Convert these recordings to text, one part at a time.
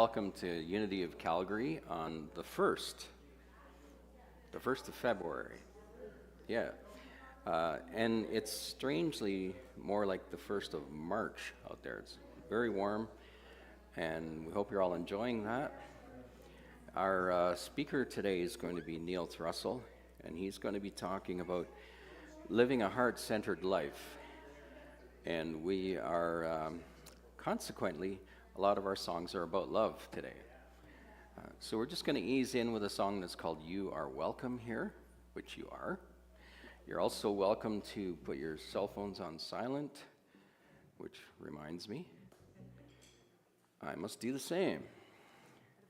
Welcome to Unity of Calgary on the 1st of February. Yeah. And it's strangely more like the 1st of March out there. It's very warm, and we hope you're all enjoying that. Our speaker today is going to be Neil Thrussell, and he's going to be talking about living a heart-centered life. And we are, consequently, a lot of our songs are about love today. So we're just going to ease in with a song that's called You Are Welcome Here, which you are. You're also welcome to put your cell phones on silent, which reminds me, I must do the same. If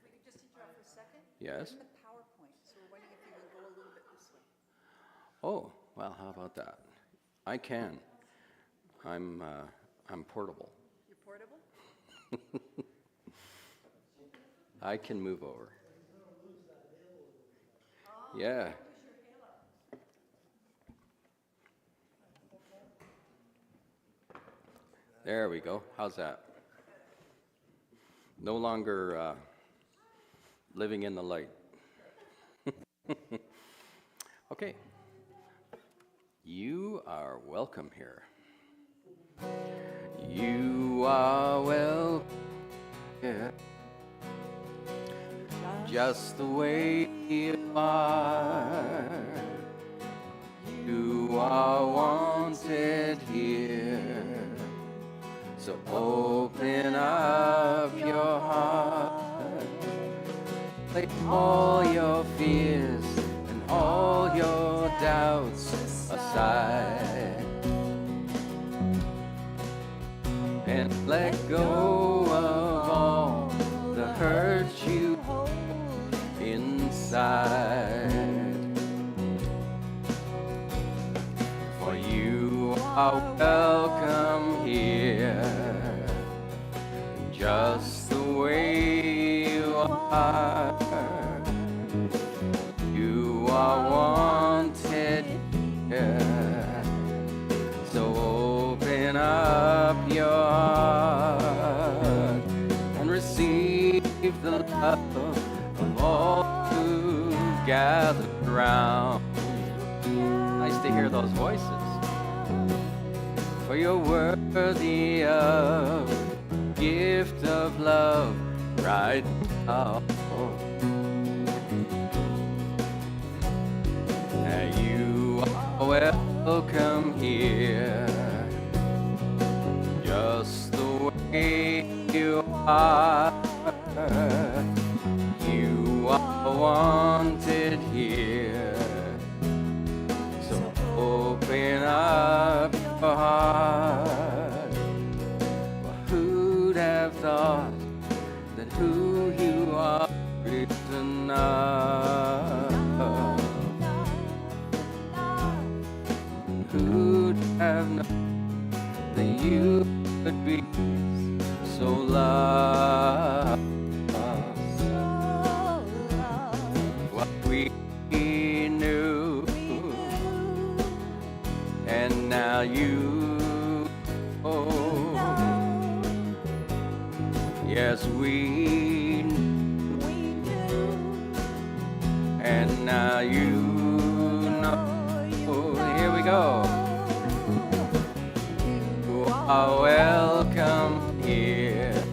we could just interrupt for a second. Yes? In the PowerPoint, so we're wondering if you can go a little bit this way. Oh, well, how about that? I can. I'm portable. You're portable? I can move over. Yeah. There we go. How's that? No longer living in the light. Okay. You are welcome here. You are welcome here. Just the way you are. You are wanted here. So open up your heart. Lay all your fears and all your doubts aside. And let go of all the hurt you hold inside. For you are welcome here, just the way you are. You are wanted here, so open up your heart and receive the love of all who gather around. Nice to hear those voices. For you're worthy of the gift of love right now. And you are welcome here, just the way you are. You are wanted here, so open up your heart. Well, who'd have thought that who you are is enough? Who'd have known that you could be so loved? What we knew, and now you know. Yes, we knew, and now you know. Here we go. You are welcome here,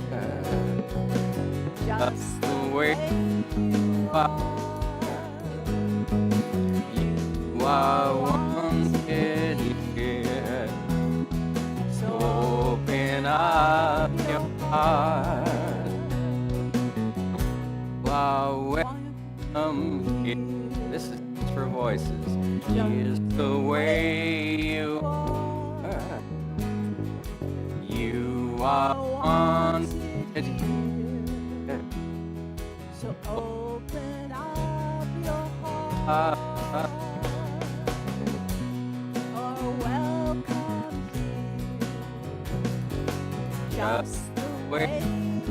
just the way you are. You are wanted here, so open up your heart. You are welcome here. This is for voices. Here's the way you are. You are wanted here, So open up your heart. You're welcome here, just the way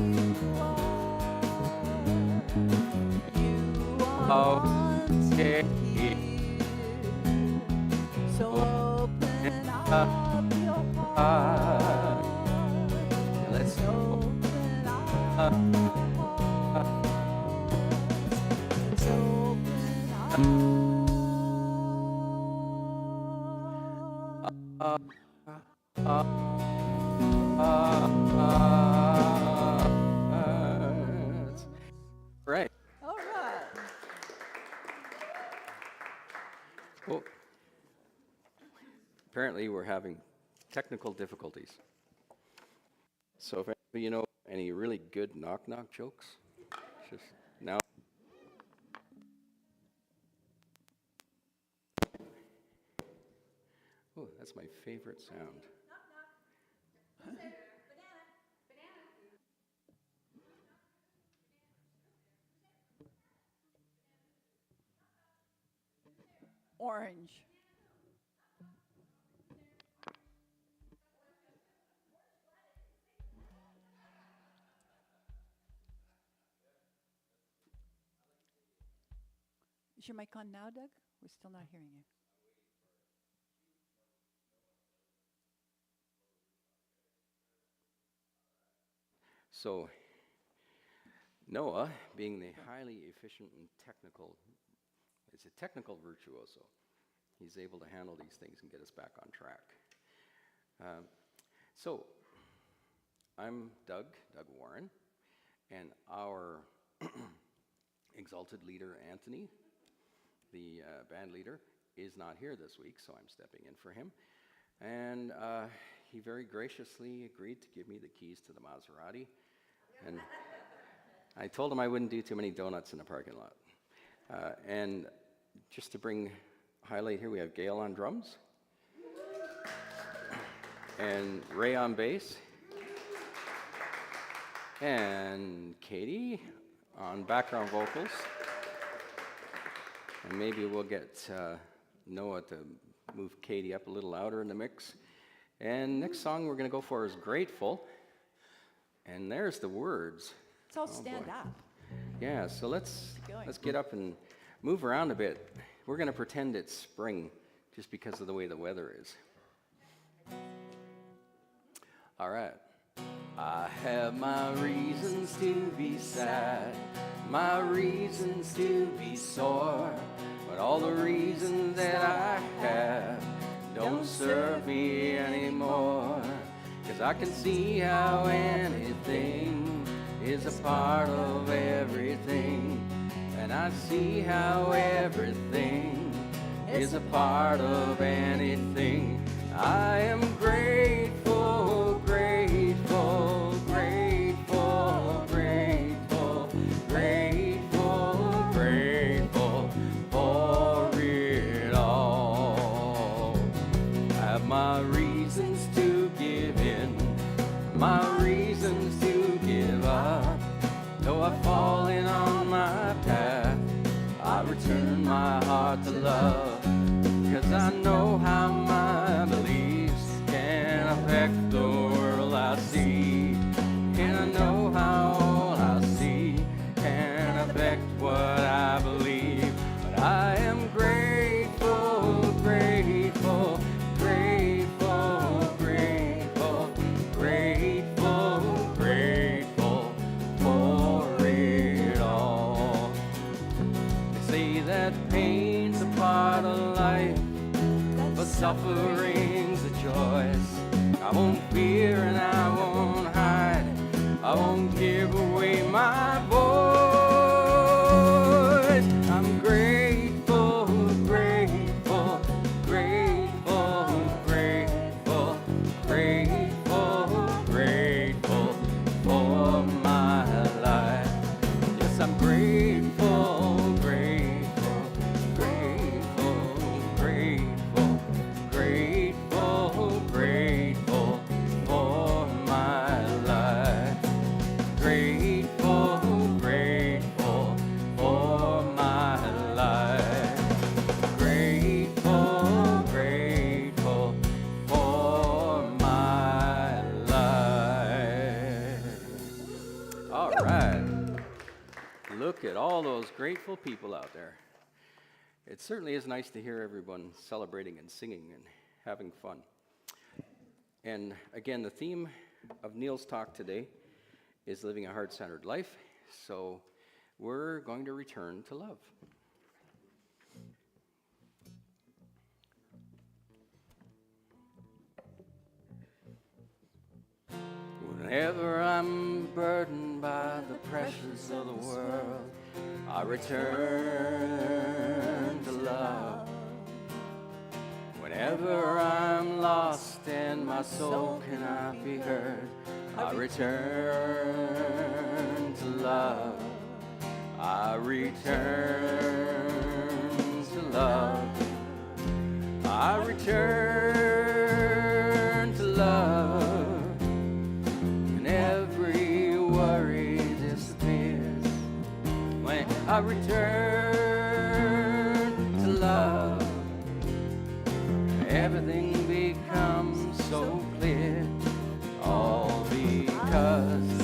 you are. You are wanted here, so open up your heart. Let's Open up your heart. Right. All right. Well, apparently we're having technical difficulties. So if you know any really good knock-knock jokes, just now. Oh, that's my favorite sound. Orange. Is your mic on now, Doug? We're still not hearing you. So Noah, being the highly efficient and is a technical virtuoso. He's able to handle these things and get us back on track. So I'm Doug Warren, and our exalted leader, Anthony, the band leader, is not here this week, so I'm stepping in for him. And he very graciously agreed to give me the keys to the Maserati. And I told him I wouldn't do too many donuts in the parking lot. And just to highlight here, we have Gail on drums, and Ray on bass, and Katie on background vocals. And maybe we'll get Noah to move Katie up a little louder in the mix. And next song we're going to go for is Grateful. And there's the words. Let's all stand up. Yeah, so let's get up and move around a bit. We're going to pretend it's spring just because of the way the weather is. All right. I have my reasons to be sad, my reasons to be sore, but all the reasons that I have don't serve me anymore. 'Cause I can see how anything is a part of everything, and I see how everything is a part of anything. I am grateful, grateful, grateful, grateful, grateful, grateful for it all. I have my reasons to give in, my reasons to give up. Though I've fallen on my path, I return my heart to love. 'Cause I know how my beliefs can affect the world I see. And I know how all I see can affect what I believe. But I am grateful, grateful, grateful, grateful, grateful, grateful for it all. They say that pain's a part of life, but suffering's a choice. I won't fear and I won't hide, I won't give away my voice. I'm grateful, grateful, grateful, grateful, grateful, grateful for my life. Yes, I'm grateful, grateful, grateful, grateful, grateful, grateful for my life. Grateful, grateful for my life. Grateful, grateful for my life. All right. Look at all those grateful people out there. It certainly is nice to hear everyone celebrating and singing and having fun. And again, the theme of Neil's talk today is living a heart-centered life. So we're going to return to love. Whenever I'm burdened by the pressures of the world, I return to love. Whenever I'm lost and my soul cannot be heard, I return to love. I return to love. I return to love. And every worry disappears when I return to love. Everything becomes so clear, all because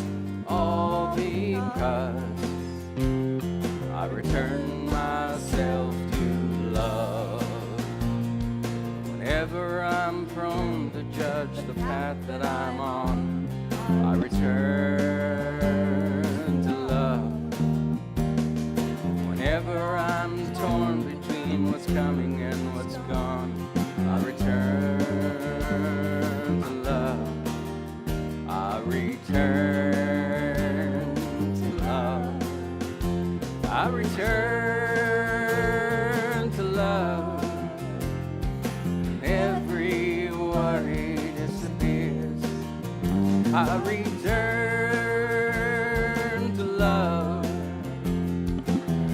I return myself to love. Whenever I'm prone to judge the path that I'm on, I return to love. Whenever I'm torn between what's coming and what's gone, I return to love. I return to love. I return to love. Every worry disappears. I return to love.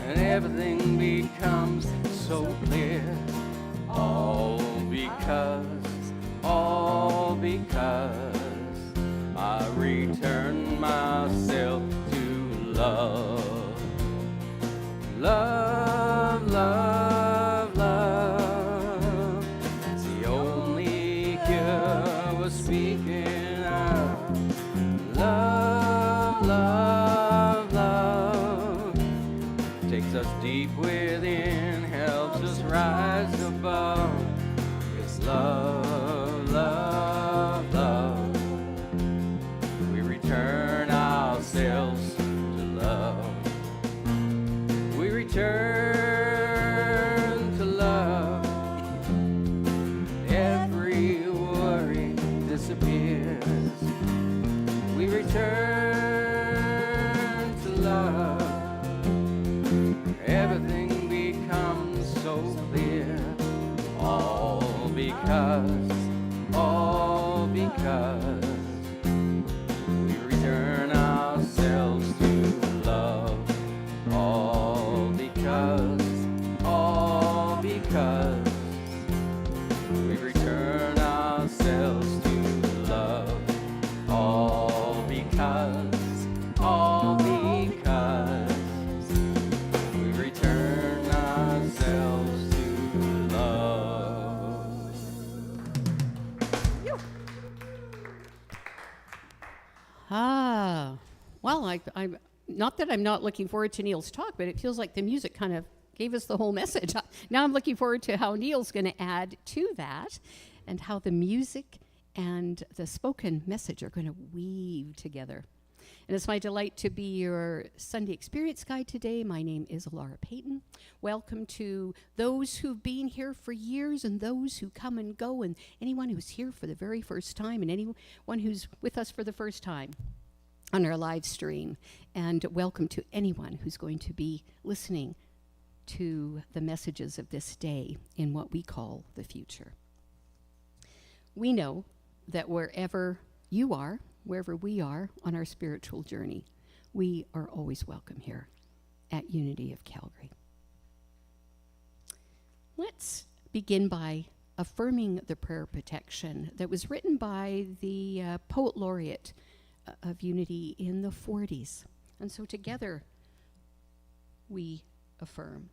And everything becomes so clear. All because I return myself to love. Love, love, love. It's the only cure we're speaking of. Love, love, love. Takes us deep within, helps us rise above. It's love, love, love. We return ourselves to love. We return to love. Every worry disappears. We return to love. Everything becomes so clear. All because we return ourselves to love. All because we return ourselves to love. All because we return ourselves to love. Well, I'm not that I'm not looking forward to Neil's talk, but it feels like the music kind of gave us the whole message. Now I'm looking forward to how Neil's going to add to that and how the music and the spoken message are going to weave together. And it's my delight to be your Sunday Experience Guide today. My name is Laura Payton. Welcome to those who've been here for years and those who come and go, and anyone who's here for the very first time and anyone who's with us for the first time on our live stream. And welcome to anyone who's going to be listening to the messages of this day in what we call the future. We know that wherever you are, wherever we are on our spiritual journey, we are always welcome here at Unity of Calgary. Let's begin by affirming the prayer protection that was written by the poet laureate of Unity in the 40s. And so together we affirm,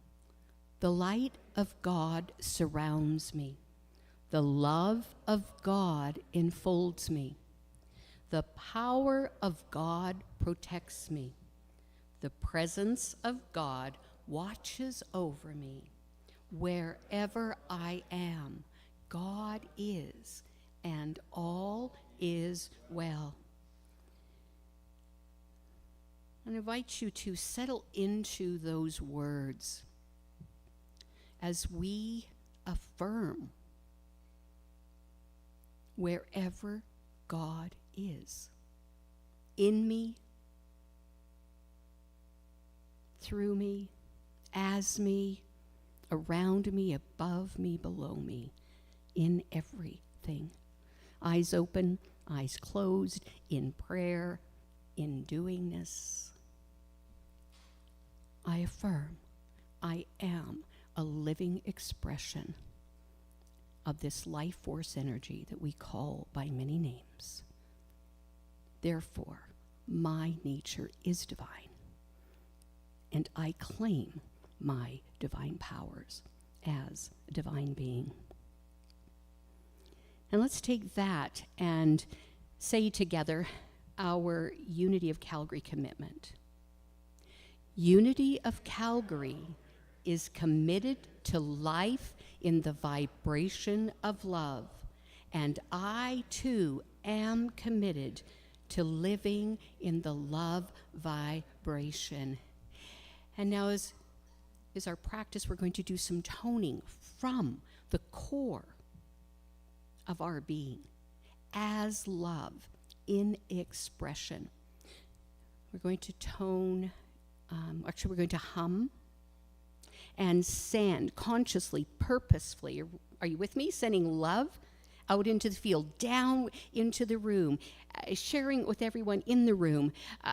the light of God surrounds me. The love of God enfolds me. The power of God protects me. The presence of God watches over me. Wherever I am, God is, and all is well. I invite you to settle into those words as we affirm wherever God is. in me, through me, as me, around me, above me, below me, in everything. Eyes open, eyes closed, in prayer, in doingness. I affirm I am a living expression of this life force energy that we call by many names. Therefore, my nature is divine, and I claim my divine powers as a divine being. And let's take that and say together our Unity of Calgary commitment. Unity of Calgary is committed to life in the vibration of love, and I too am committed to living in the love vibration. And now as our practice, we're going to do some toning from the core of our being as love in expression. We're going to tone, we're going to hum and send consciously, purposefully. Are you with me? Sending love out into the field, down into the room, sharing it with everyone in the room,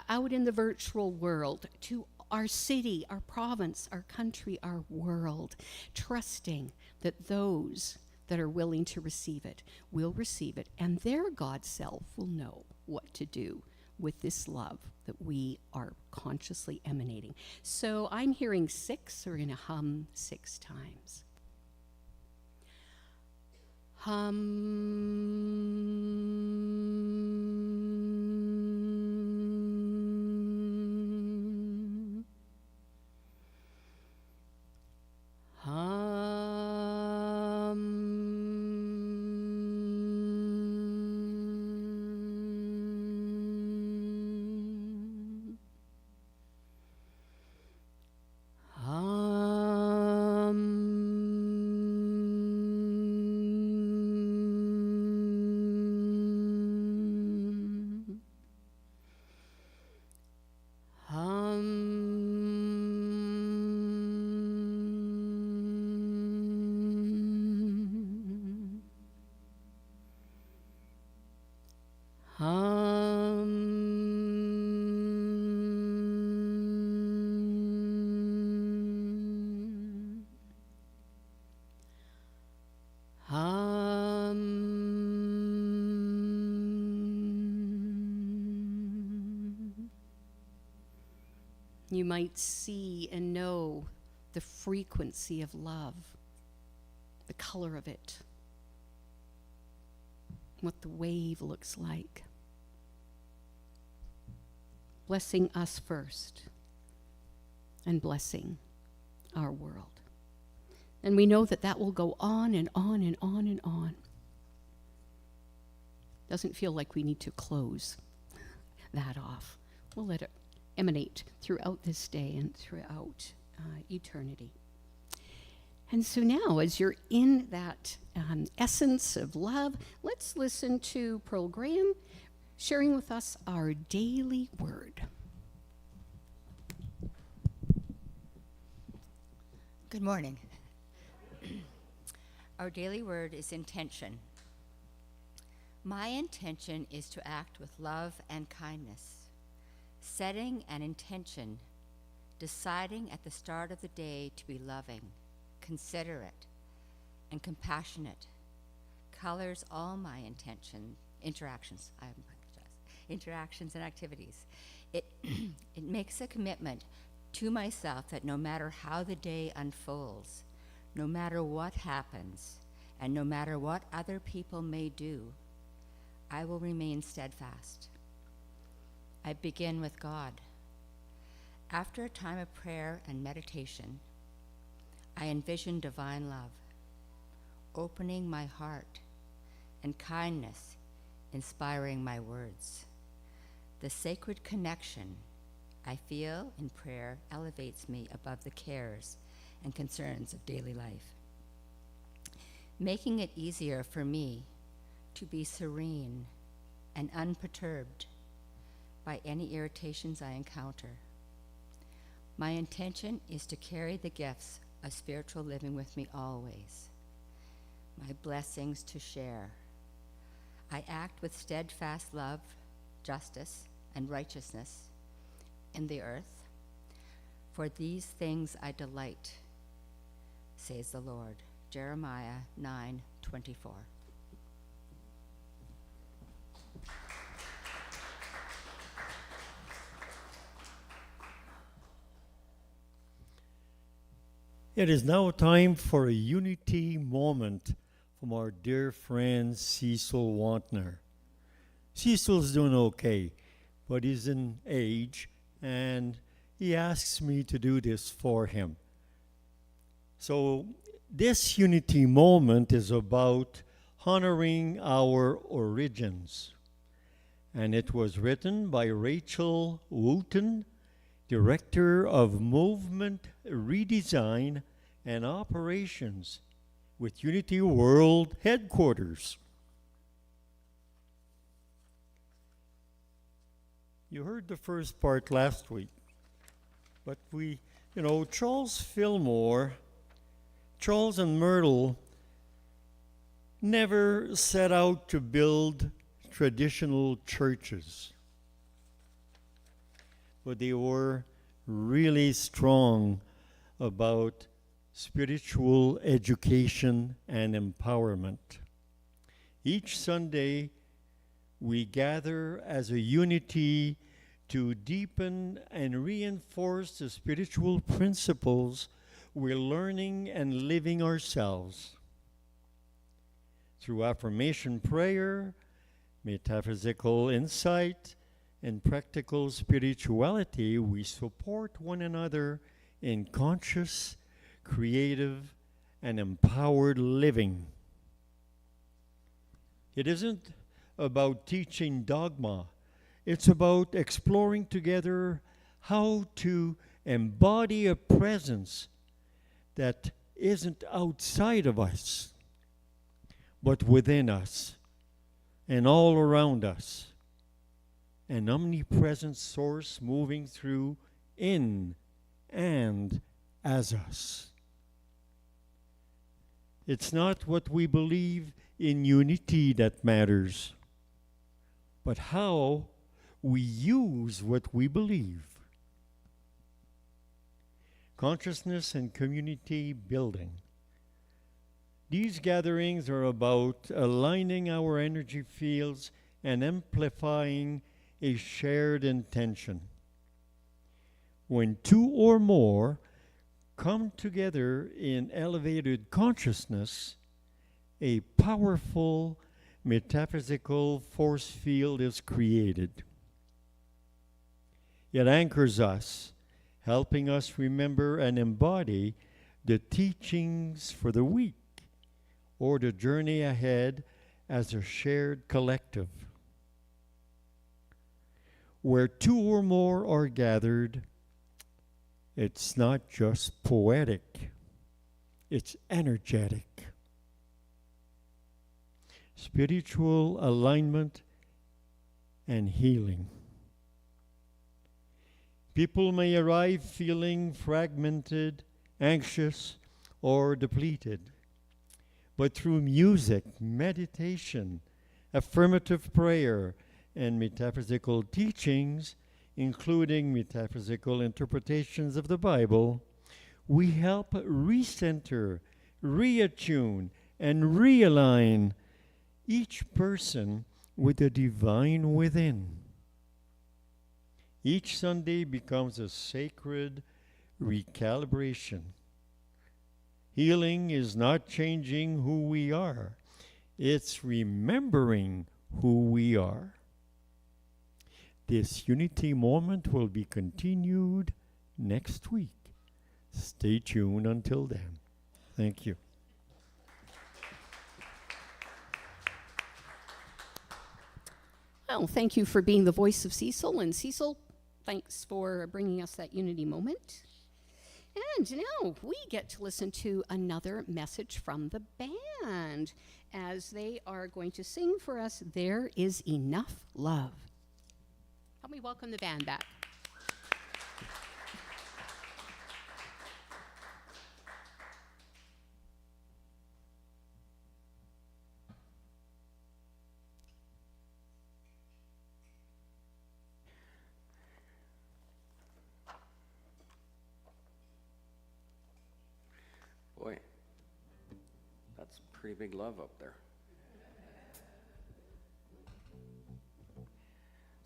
out in the virtual world, to our city, our province, our country, our world, trusting that those that are willing to receive it will receive it, and their God self will know what to do with this love that we are consciously emanating. So I'm hearing 6, so we're going to hum 6 times. Hum. You might see and know the frequency of love, the color of it, what the wave looks like. Blessing us first and blessing our world. And we know that that will go on and on and on and on. Doesn't feel like we need to close that off. We'll let it emanate throughout this day and throughout eternity. And so now, as you're in that essence of love, let's listen to Pearl Graham sharing with us our daily word. Good morning. Our daily word is intention. My intention is to act with love and kindness. Setting an intention, deciding at the start of the day to be loving, considerate, and compassionate colors all my interactions and activities. It makes a commitment to myself that no matter how the day unfolds, no matter what happens, and no matter what other people may do, I will remain steadfast. I begin with God. After a time of prayer and meditation, I envision divine love, opening my heart, and kindness inspiring my words. The sacred connection I feel in prayer elevates me above the cares and concerns of daily life, making it easier for me to be serene and unperturbed by any irritations I encounter. My intention is to carry the gifts of spiritual living with me always, my blessings to share. I act with steadfast love, justice, and righteousness in the earth. For these things I delight, says the Lord. Jeremiah 9:24. It is now time for a unity moment from our dear friend Cecil Wantner. Cecil's doing okay, but he's in age, and he asks me to do this for him. So this unity moment is about honoring our origins. And it was written by Rachel Wooten, Director of Movement Redesign and Operations with Unity World Headquarters. You heard the first part last week, but Charles and Myrtle never set out to build traditional churches, but they were really strong about spiritual education and empowerment. Each Sunday, we gather as a unity to deepen and reinforce the spiritual principles we're learning and living ourselves. Through affirmation prayer, metaphysical insight, and practical spirituality, we support one another in conscious, creative, and empowered living. It isn't about teaching dogma. It's about exploring together how to embody a presence that isn't outside of us, but within us and all around us. An omnipresent source moving through, in, and as us. It's not what we believe in unity that matters, but how we use what we believe. Consciousness and community building. These gatherings are about aligning our energy fields and amplifying a shared intention. When two or more come together in elevated consciousness, a powerful metaphysical force field is created. It anchors us, helping us remember and embody the teachings for the week or the journey ahead as a shared collective. Where two or more are gathered, it's not just poetic, it's energetic. Spiritual alignment and healing. People may arrive feeling fragmented, anxious, or depleted. But through music, meditation, affirmative prayer, and metaphysical teachings, including metaphysical interpretations of the Bible, we help recenter, reattune, and realign each person with the divine within. Each Sunday becomes a sacred recalibration. Healing is not changing who we are, it's remembering who we are. This unity moment will be continued next week. Stay tuned until then. Thank you. Well, thank you for being the voice of Cecil. And Cecil, thanks for bringing us that unity moment. And now we get to listen to another message from the band as they are going to sing for us, There Is Enough Love. Help me welcome the band back. Boy, that's pretty big love up there.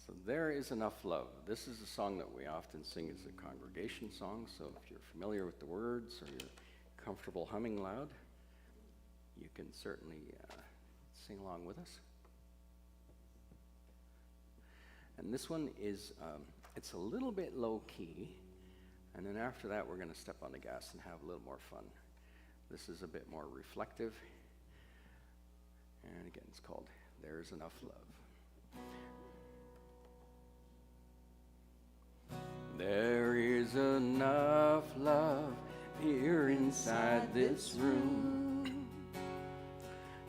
So there is enough love. This is a song that we often sing as a congregation song, so if you're familiar with the words or you're comfortable humming loud, you can certainly sing along with us. And this one is, it's a little bit low key, and then after that we're going to step on the gas and have a little more fun. This is a bit more reflective, and again it's called There's Enough Love. There is enough love here inside this room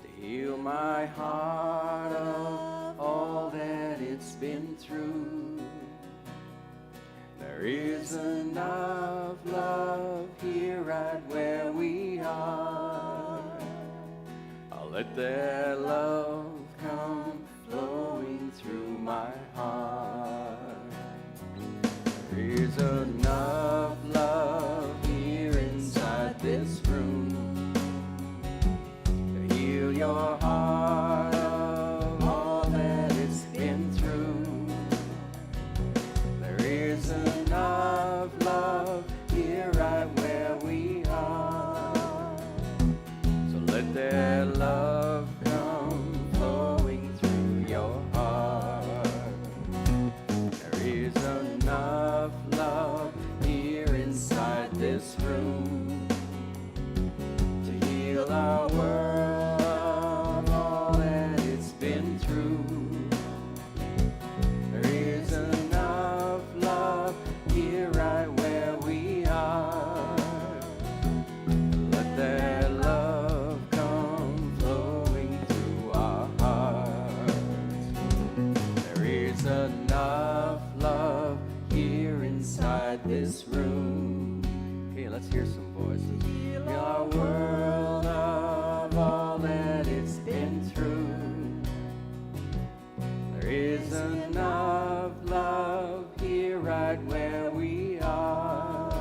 to heal my heart of all that it's been through. There is enough love here right where we are. I'll let that love come flowing through my heart. There is enough love here inside this room to heal your heart of all that it's been through. There is enough love here right where we are. So let that love come flowing through your heart. There is enough love here inside this room to heal our world of all that it's been through. There is enough love here right where we are. Let that love come flowing through our hearts. There is enough love here inside this room. Okay, let's hear some voices. Heal our world of all that it's been through. There is enough love here right where we are.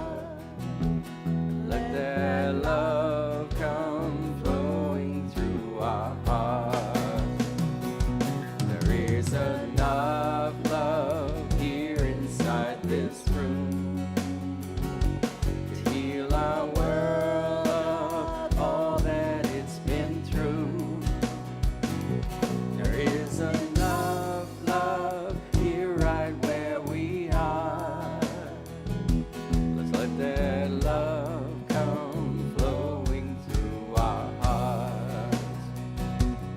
Let that love come flowing through our hearts. There is enough love here inside this room to heal our world of all that it's been through. There is enough love here right where we are. Let's let that love come flowing through our hearts.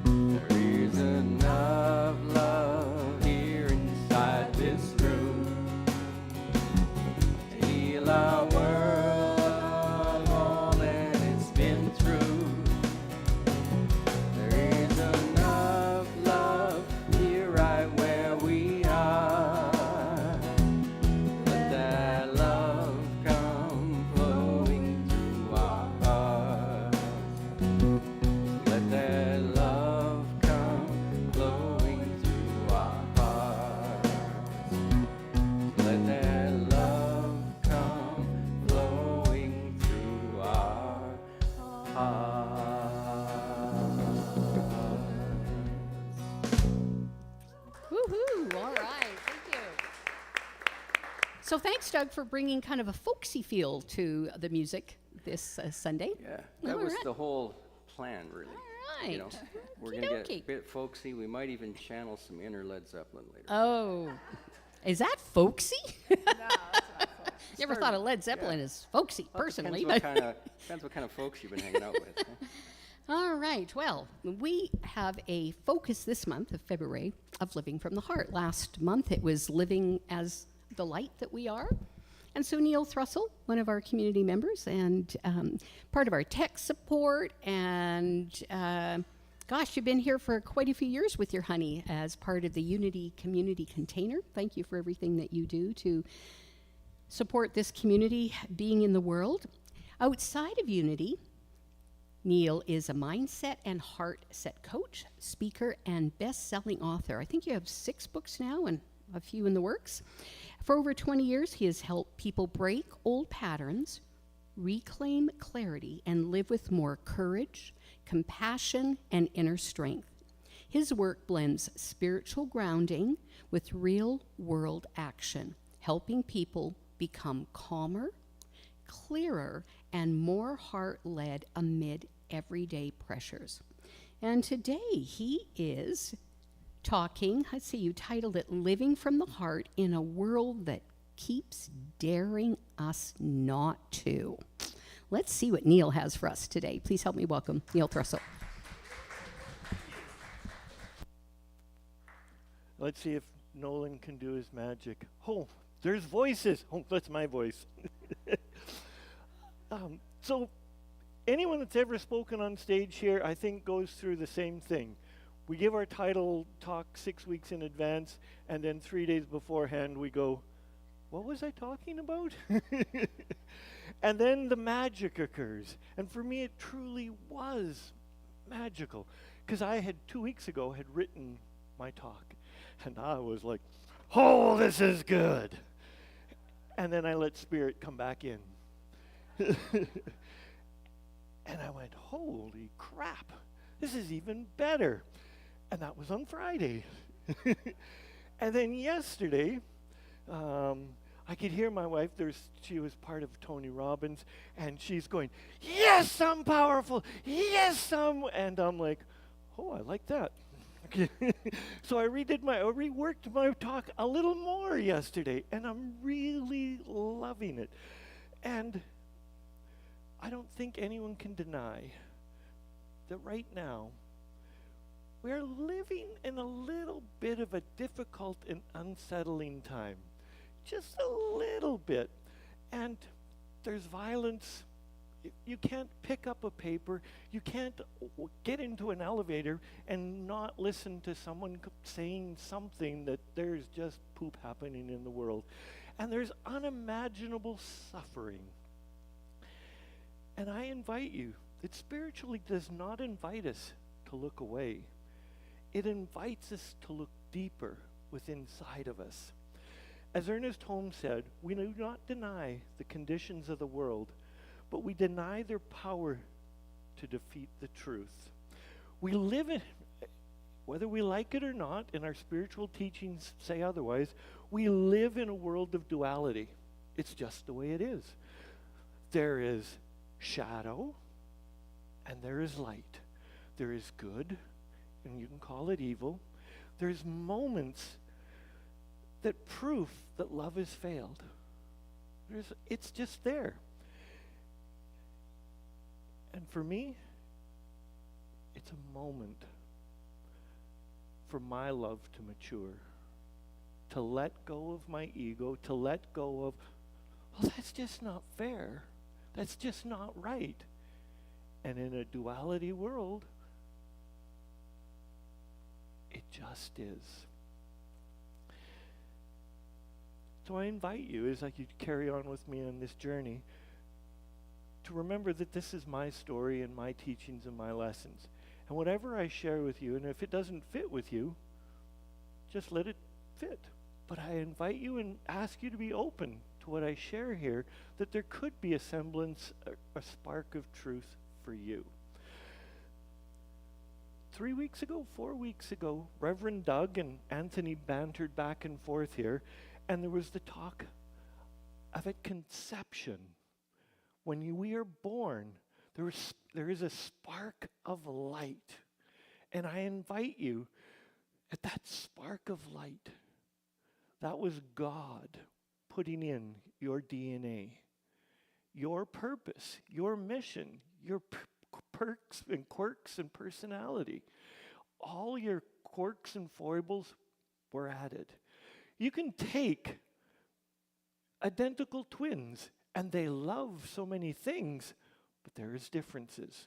There is enough love here inside this room to heal our world of all that it's been through. There is enough love here right where we are. Let that love come flowing through our hearts. Let that love come flowing through our hearts. Let that love come flowing through our hearts. Woohoo! All right, thank you. So thanks, Doug, for bringing kind of a folksy feel to the music this Sunday. Yeah, that All was right. the whole plan, really. All right. You know, we're going to get a Okey-dokey. bit folksy. We might even channel some inner Led Zeppelin later. Oh, is that folksy? No, it's not folks. Never thought of Led Zeppelin yeah. as folksy, Well, personally. depends what kind of folks you've been hanging out with. Huh? All right. Well, we have a focus this month of February of living from the heart. Last month it was living as the light that we are. And so Neil Thrussell, one of our community members and part of our tech support and Gosh, you've been here for quite a few years with your honey as part of the Unity Community Container. Thank you for everything that you do to support this community being in the world. Outside of Unity, Neil is a mindset and heart set coach, speaker, and best-selling author. I think you have 6 books now and a few in the works. For over 20 years, he has helped people break old patterns, reclaim clarity, and live with more courage, compassion, and inner strength. His work blends spiritual grounding with real-world action, helping people become calmer, clearer, and more heart-led amid everyday pressures. And today he is talking, let's see, you titled it Living from the Heart in a World That Keeps Daring Us Not to. Let's see what Neil has for us today. Please help me welcome Neil Thrussell. Let's see if Nolan can do his magic. Oh, there's voices. Oh, that's my voice. So anyone that's ever spoken on stage here, I think, goes through the same thing. We give our title talk 6 weeks in advance, and then 3 days beforehand we go, what was I talking about? And then the magic occurs. And for me, it truly was magical, because I had 2 weeks ago had written my talk, and I was like, oh, this is good. And then I let Spirit come back in. And I went, holy crap, this is even better. And that was on Friday. And then yesterday, I could hear my wife, she was part of Tony Robbins, and she's going, yes, I'm powerful, yes, and I'm like, oh, I like that. So I reworked my talk a little more yesterday, and I'm really loving it. And I don't think anyone can deny that right now we're living in a little bit of a difficult and unsettling time. Just a little bit. And there's violence. You can't pick up a paper. You can't get into an elevator and not listen to someone saying something that there's just poop happening in the world. And there's unimaginable suffering. And I invite you, it spiritually does not invite us to look away. It invites us to look deeper within inside of us. As Ernest Holmes said, we do not deny the conditions of the world, but we deny their power to defeat the truth. We live in, whether we like it or not, and our spiritual teachings say otherwise, we live in a world of duality. It's just the way it is. There is shadow, and there is light. There is good, and you can call it evil. There's moments that proof that love has failed. It's just there. And for me, it's a moment for my love to mature, to let go of my ego, to let go of, well, that's just not fair. That's just not right. And in a duality world, it just is. So I invite you, as you carry on with me on this journey, to remember that this is my story and my teachings and my lessons. And whatever I share with you, and if it doesn't fit with you, just let it fit. But I invite you and ask you to be open to what I share here, that there could be a semblance, a spark of truth for you. 3 weeks ago, 4 weeks ago, Reverend Doug and Anthony bantered back and forth here, and there was the talk of at conception. When we are born, there is a spark of light. And I invite you, at that spark of light, that was God putting in your DNA, your purpose, your mission, your perks and quirks and personality. All your quirks and foibles were added. You can take identical twins, and they love so many things, but there is differences.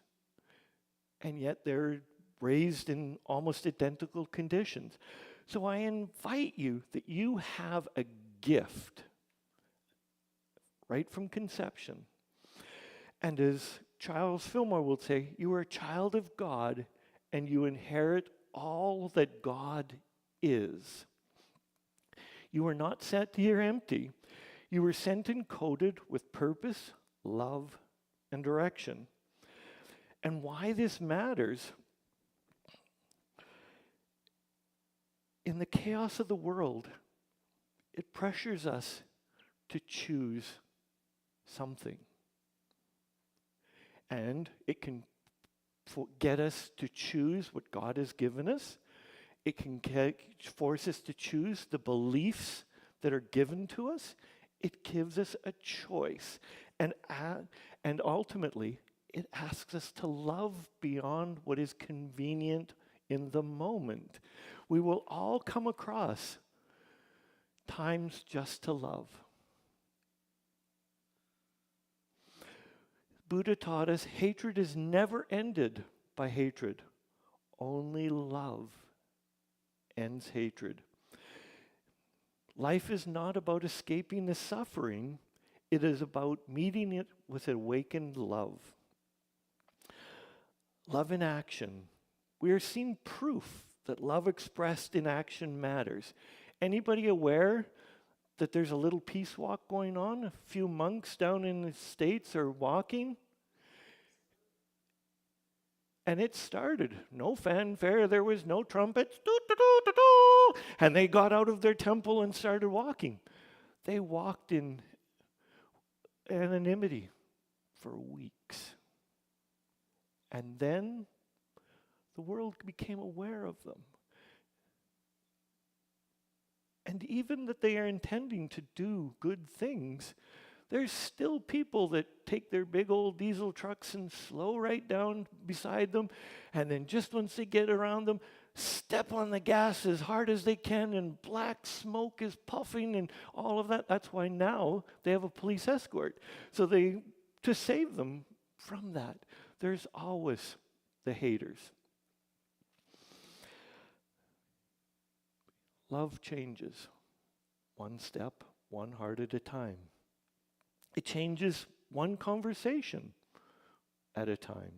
And yet they're raised in almost identical conditions. So I invite you that you have a gift right from conception. And as Charles Fillmore will say, you are a child of God and you inherit all that God is. You were not sent here empty. You were sent and coded with purpose, love, and direction. And why this matters, in the chaos of the world, it pressures us to choose something. And it can get us to choose what God has given us. It can force us to choose the beliefs that are given to us. It gives us a choice. And ultimately, it asks us to love beyond what is convenient in the moment. We will all come across times just to love. Buddha taught us hatred is never ended by hatred. Only love ends hatred. Life is not about escaping the suffering. It is about meeting it with awakened love. Love in action. We are seeing proof that love expressed in action matters. Anybody aware that there's a little peace walk going on? A few monks down in the States are walking. And it started. No fanfare, there was no trumpets. Doo, doo, doo, doo, doo. And they got out of their temple and started walking. They walked in anonymity for weeks. And then the world became aware of them. And even that they are intending to do good things, there's still people that take their big old diesel trucks and slow right down beside them, and then just once they get around them, step on the gas as hard as they can, and black smoke is puffing and all of that. That's why now they have a police escort. So to save them from that, there's always the haters. Love changes one step, one heart at a time. It changes one conversation at a time.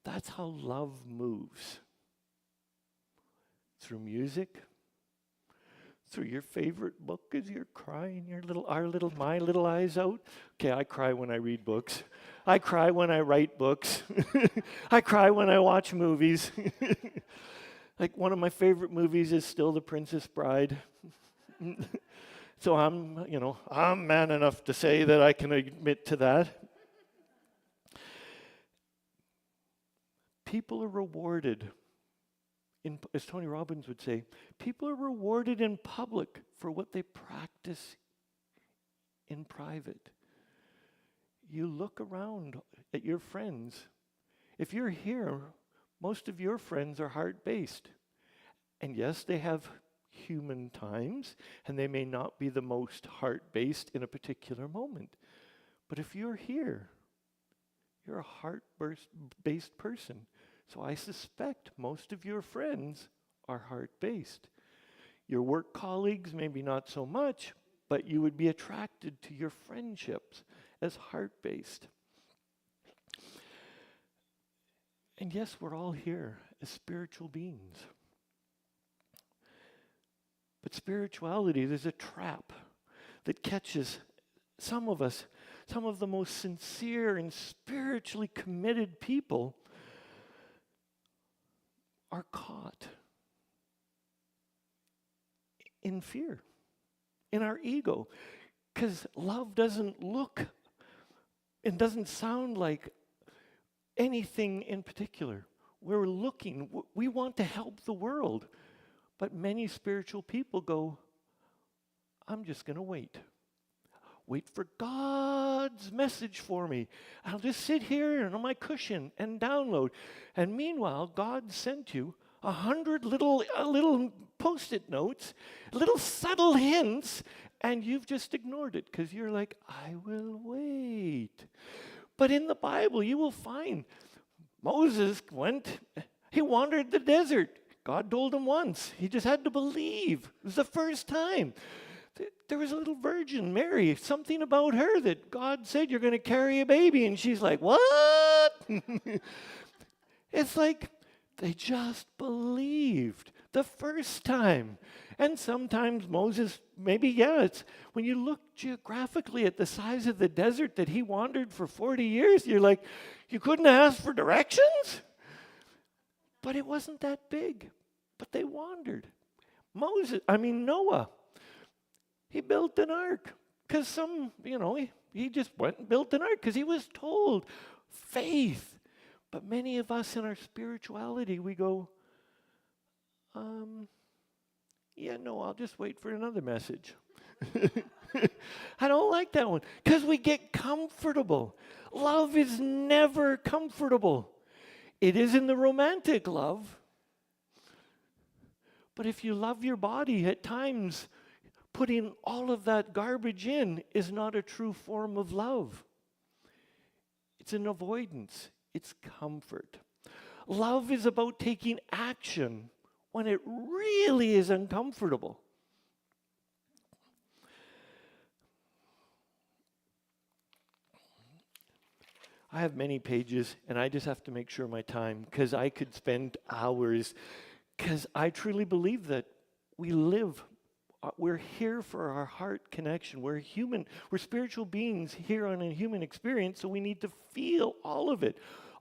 That's how love moves. Through music, through your favorite book as you're crying my little eyes out. Okay, I cry when I read books. I cry when I write books. I cry when I watch movies. Like one of my favorite movies is still The Princess Bride. So I'm man enough to say that I can admit to that. People are rewarded, as Tony Robbins would say, people are rewarded in public for what they practice in private. You look around at your friends. If you're here, most of your friends are heart-based. And yes, they have human times, and they may not be the most heart-based in a particular moment. But if you're here, you're a heart-based person. So I suspect most of your friends are heart-based. Your work colleagues, maybe not so much, but you would be attracted to your friendships as heart-based. And yes, we're all here as spiritual beings. But spirituality, there's a trap that catches some of us, some of the most sincere and spiritually committed people are caught in fear, in our ego, because love doesn't look and doesn't sound like anything in particular. We're looking, we want to help the world. But many spiritual people go, I'm just going to wait. Wait for God's message for me. I'll just sit here on my cushion and download. And meanwhile, God sent you 100 little Post-it notes, little subtle hints, and you've just ignored it because you're like, I will wait. But in the Bible, you will find Moses went He wandered the desert. God told him once. He just had to believe. It was the first time. There was a little virgin, Mary, something about her that God said, you're going to carry a baby. And she's like, what? It's like they just believed the first time. And sometimes Moses, maybe, it's when you look geographically at the size of the desert that he wandered for 40 years, you're like, you couldn't ask for directions? But it wasn't that big. But they wandered. Noah, he built an ark because he just went and built an ark because he was told faith. But many of us in our spirituality, we go, I'll just wait for another message. I don't like that one because we get comfortable. Love is never comfortable. It is in the romantic love. But if you love your body, at times, putting all of that garbage in is not a true form of love. It's an avoidance. It's comfort. Love is about taking action when it really is uncomfortable. I have many pages, and I just have to make sure my time, because I could spend hours, because I truly believe that we live, we're here for our heart connection. We're human, we're spiritual beings here on a human experience, so we need to feel all of it.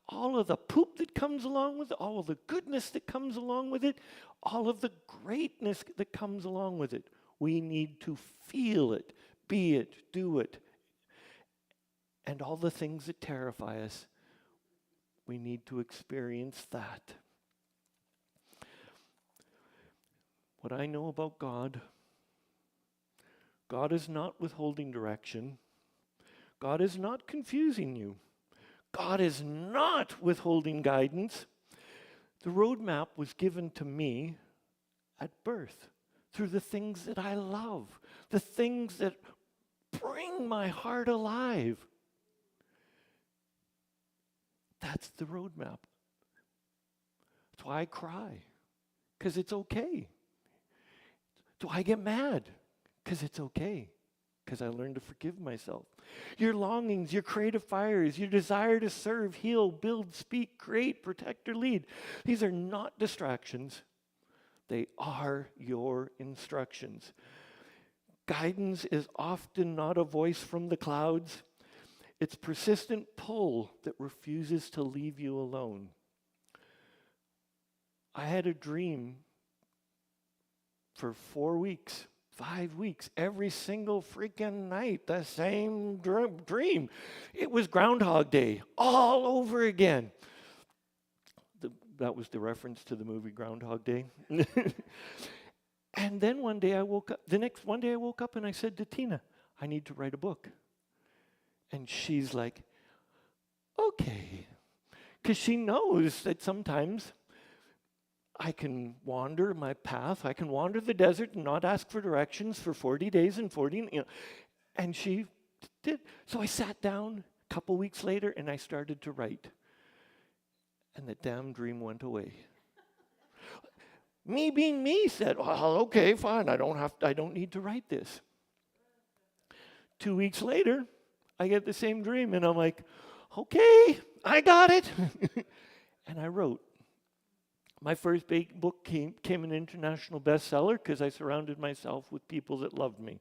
All of the poop that comes along with it, all of the goodness that comes along with it, all of the greatness that comes along with it. We need to feel it, be it, do it. And all the things that terrify us, we need to experience that. What I know about God, God is not withholding direction. God is not confusing you. God is not withholding guidance. The roadmap was given to me at birth through the things that I love, the things that bring my heart alive. That's the roadmap. That's why I cry, because it's okay. Do I get mad? Because it's okay. Because I learned to forgive myself. Your longings, your creative fires, your desire to serve, heal, build, speak, create, protect, or lead. These are not distractions. They are your instructions. Guidance is often not a voice from the clouds. It's persistent pull that refuses to leave you alone. I had a dream for 4 weeks, 5 weeks, every single freaking night, the same dream. It was Groundhog Day, all over again. That was the reference to the movie Groundhog Day. And then one day I woke up and I said to Tina, I need to write a book. And she's like, okay. Because she knows that sometimes I can wander my path. I can wander the desert and not ask for directions for 40 days and 40, And she did. So I sat down a couple weeks later and I started to write. And the damn dream went away. Me being me said, well, okay, fine. I don't need to write this. 2 weeks later, I get the same dream, and I'm like, okay, I got it. And I wrote. My first big book became an international bestseller because I surrounded myself with people that loved me.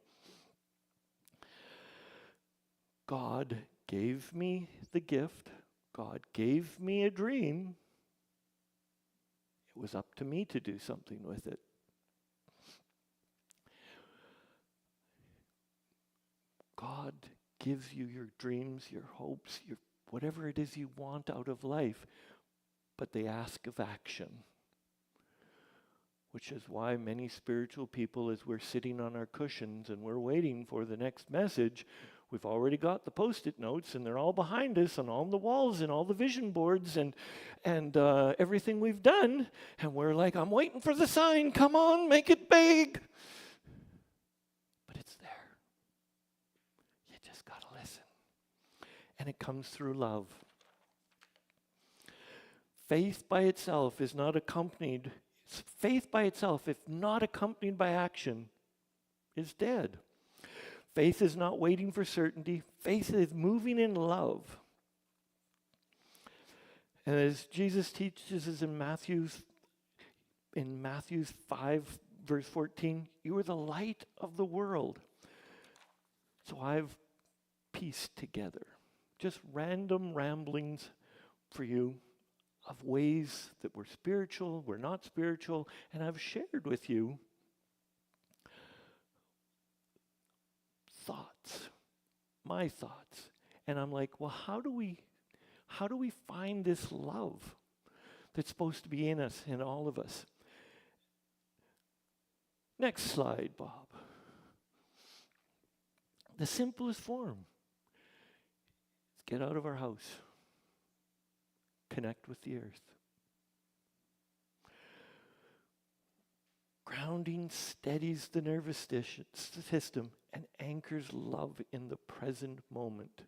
God gave me the gift. God gave me a dream. It was up to me to do something with it. God gives you your dreams, your hopes, your whatever it is you want out of life, but they ask of action. Which is why many spiritual people, as we're sitting on our cushions and we're waiting for the next message, we've already got the Post-it notes and they're all behind us and on the walls and all the vision boards and everything we've done, and we're like, I'm waiting for the sign, come on, make it big. But it's there. You just got to listen. And it comes through love. Faith by itself is not accompanied, faith by itself, if not accompanied by action, is dead. Faith is not waiting for certainty. Faith is moving in love. And as Jesus teaches us in Matthew 5, verse 14, you are the light of the world. So I've pieced together just random ramblings for you of ways that we're spiritual, we're not spiritual, and I've shared with you thoughts, my thoughts. And I'm like, well, how do we find this love that's supposed to be in us, in all of us? Next slide, Bob. The simplest form is get out of our house, connect with the earth. Grounding steadies the nervous system and anchors love in the present moment.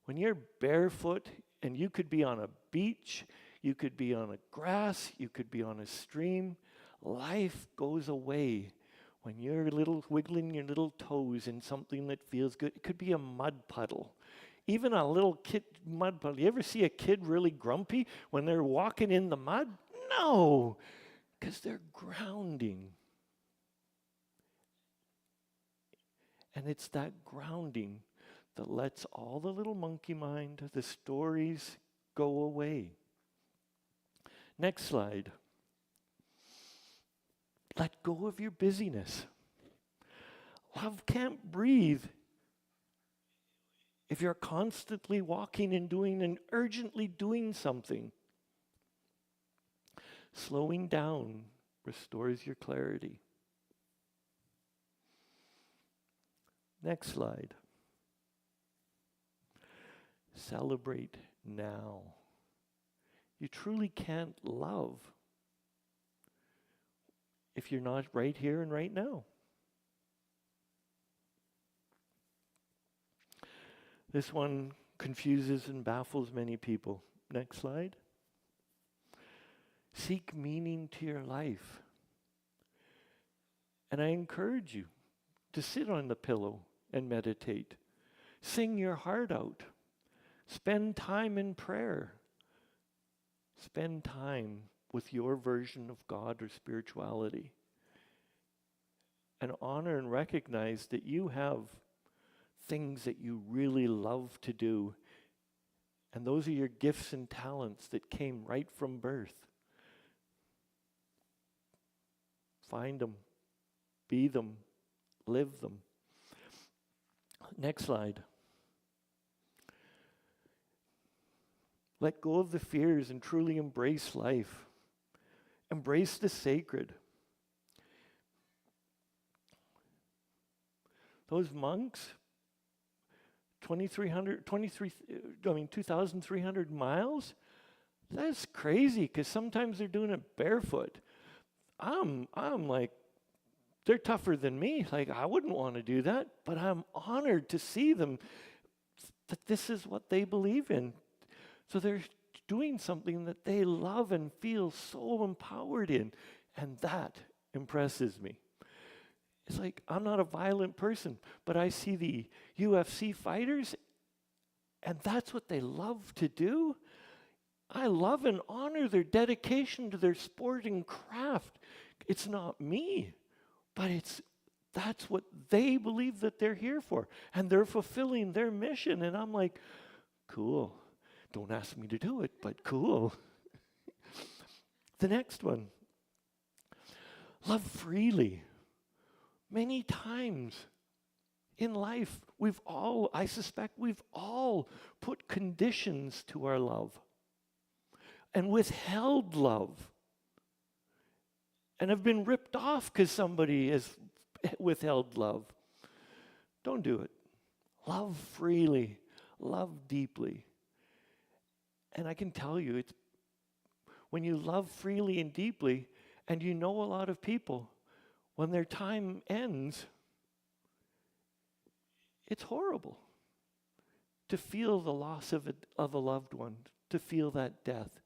When you're barefoot, and you could be on a beach, you could be on a grass, you could be on a stream, life goes away when you're wiggling your little toes in something that feels good. It could be a mud puddle. Even a little kid mud puddle. You ever see a kid really grumpy when they're walking in the mud? No, because they're grounding. And it's that grounding that lets all the little monkey mind, the stories, go away. Next slide. Let go of your busyness. Love can't breathe if you're constantly walking and doing and urgently doing something. Slowing down restores your clarity. Next slide. Celebrate now. You truly can't love if you're not right here and right now. This one confuses and baffles many people. Next slide. Seek meaning to your life. And I encourage you to sit on the pillow and meditate. Sing your heart out. Spend time in prayer. Spend time with your version of God or spirituality. And honor and recognize that you have things that you really love to do. And those are your gifts and talents that came right from birth. Find them, be them, live them. Next slide. Let go of the fears and truly embrace life. Embrace the sacred. Those monks, 2,300 miles? That's crazy, because sometimes they're doing it barefoot. I'm like, they're tougher than me. Like, I wouldn't want to do that, but I'm honored to see them, that this is what they believe in. So they're doing something that they love and feel so empowered in, and that impresses me. It's like, I'm not a violent person, but I see the UFC fighters, and that's what they love to do. I love and honor their dedication to their sport and craft. It's not me, but that's what they believe that they're here for, and they're fulfilling their mission, and I'm like, cool. Don't ask me to do it, but cool. The next one. Love freely. Many times in life, I suspect we've all put conditions to our love and withheld love and have been ripped off because somebody has withheld love. Don't do it. Love freely. Love deeply. And I can tell you, it's when you love freely and deeply, and you know a lot of people, when their time ends, it's horrible to feel the loss of a loved one, to feel that death.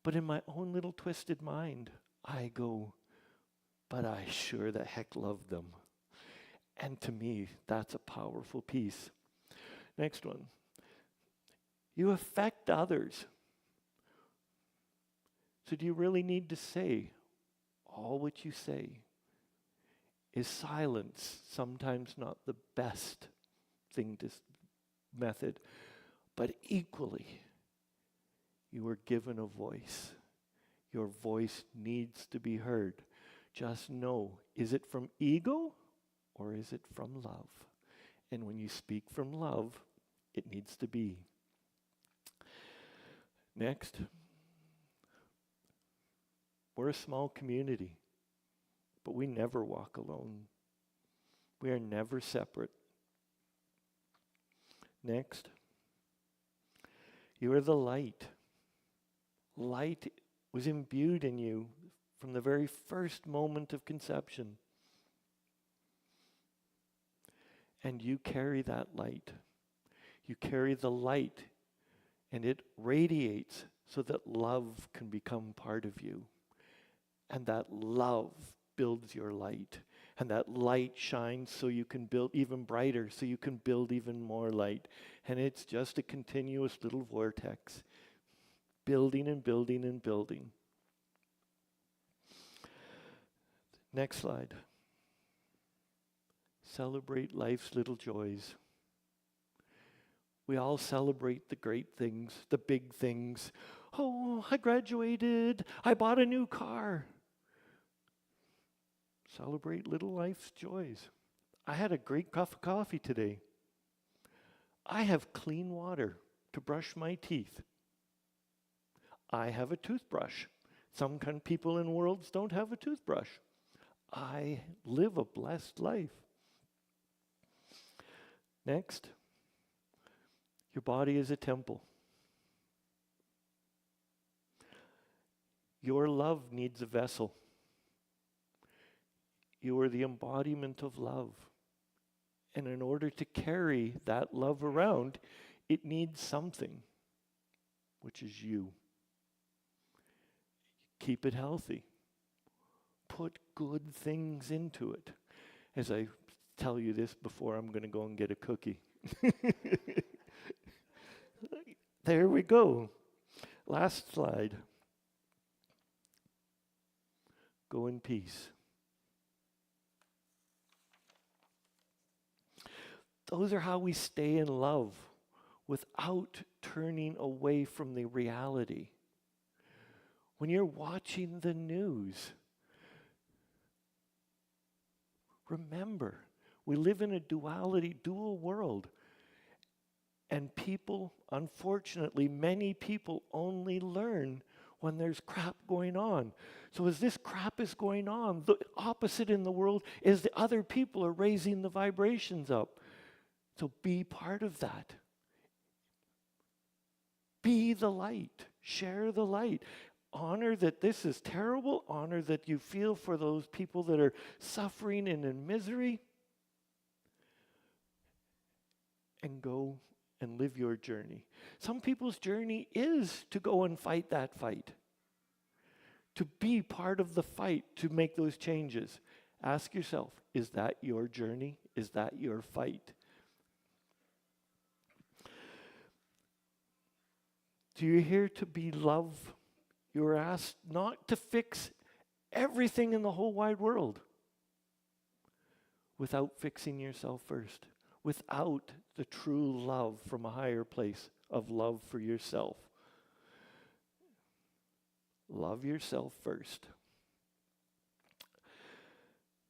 But in my own little twisted mind, I go, but I sure the heck love them. And to me, that's a powerful piece. Next one. You affect others. So do you really need to say all what you say? Is silence sometimes not the best thing to method? But equally, you are given a voice. Your voice needs to be heard. Just know, is it from ego or is it from love? And when you speak from love, it needs to be. Next. We're a small community, but we never walk alone. We are never separate. Next. You are the light. Light was imbued in you from the very first moment of conception. And you carry that light. You carry the light, and it radiates so that love can become part of you. And that love builds your light. And that light shines so you can build even brighter, so you can build even more light. And it's just a continuous little vortex, building and building and building. Next slide. Celebrate life's little joys. We all celebrate the great things, the big things. Oh, I graduated. I bought a new car. Celebrate little life's joys. I had a great cup of coffee today. I have clean water to brush my teeth. I have a toothbrush. Some kind of people in worlds don't have a toothbrush. I live a blessed life. Next, your body is a temple. Your love needs a vessel. You are the embodiment of love. And in order to carry that love around, it needs something, which is you. Keep it healthy. Put good things into it. As I tell you this before, I'm going to go and get a cookie. There we go. Last slide. Go in peace. Those are how we stay in love without turning away from the reality. When you're watching the news, remember, we live in a dual world. And people, unfortunately, many people only learn when there's crap going on. So as this crap is going on, the opposite in the world is the other people are raising the vibrations up. So be part of that. Be the light. Share the light. Honor that this is terrible. Honor that you feel for those people that are suffering and in misery. And go and live your journey. Some people's journey is to go and fight that fight. To be part of the fight, to make those changes. Ask yourself, is that your journey? Is that your fight? So you're here to be love. You're asked not to fix everything in the whole wide world without fixing yourself first, without the true love from a higher place of love for yourself. Love yourself first.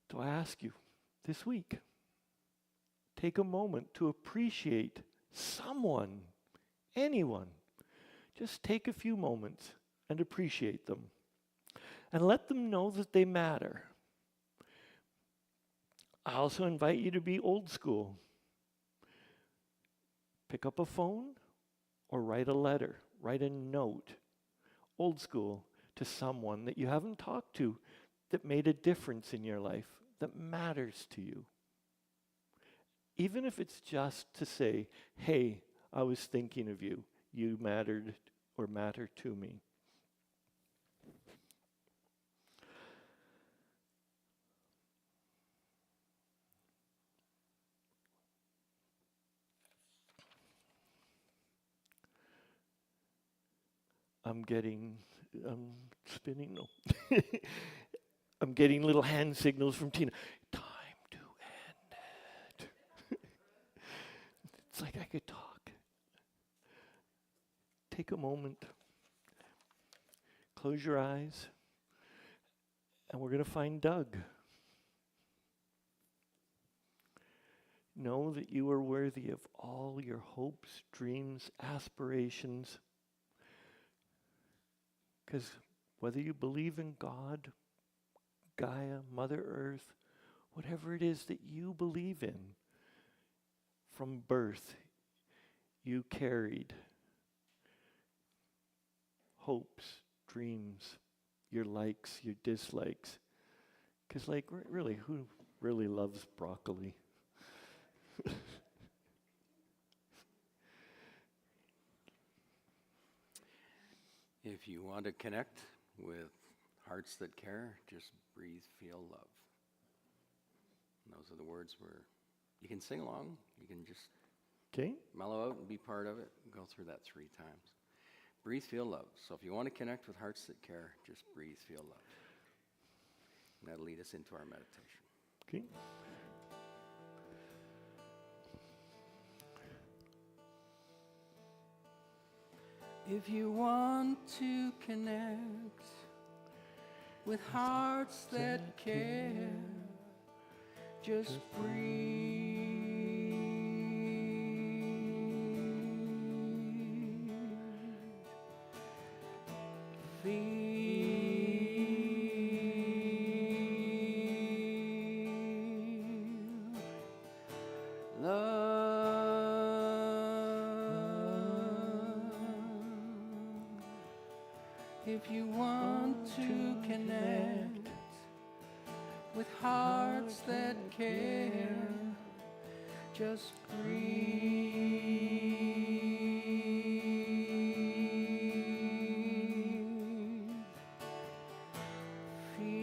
So I ask you this week, take a moment to appreciate someone, anyone. Just take a few moments and appreciate them. And let them know that they matter. I also invite you to be old school. Pick up a phone or write a letter, write a note, old school, to someone that you haven't talked to that made a difference in your life, that matters to you. Even if it's just to say, hey, I was thinking of you. You mattered or matter to me. I'm spinning, no. I'm getting little hand signals from Tina. Time to end it. It's like I could talk. Take a moment. Close your eyes. And we're going to find Doug. Know that you are worthy of all your hopes, dreams, aspirations. Because whether you believe in God, Gaia, Mother Earth, whatever it is that you believe in, from birth, you carried hopes, dreams, your likes, your dislikes. Because, like, really, who really loves broccoli? If you want to connect with hearts that care, just breathe, feel love. And those are the words where you can sing along. You can just mellow out and be part of it. Go through that 3 times. Breathe, feel love. So if you want to connect with hearts that care, just breathe, feel love. And that'll lead us into our meditation. Okay. If you want to connect with hearts that care, just breathe. Feel love. If you want to connect with hearts that care, just breathe. Feel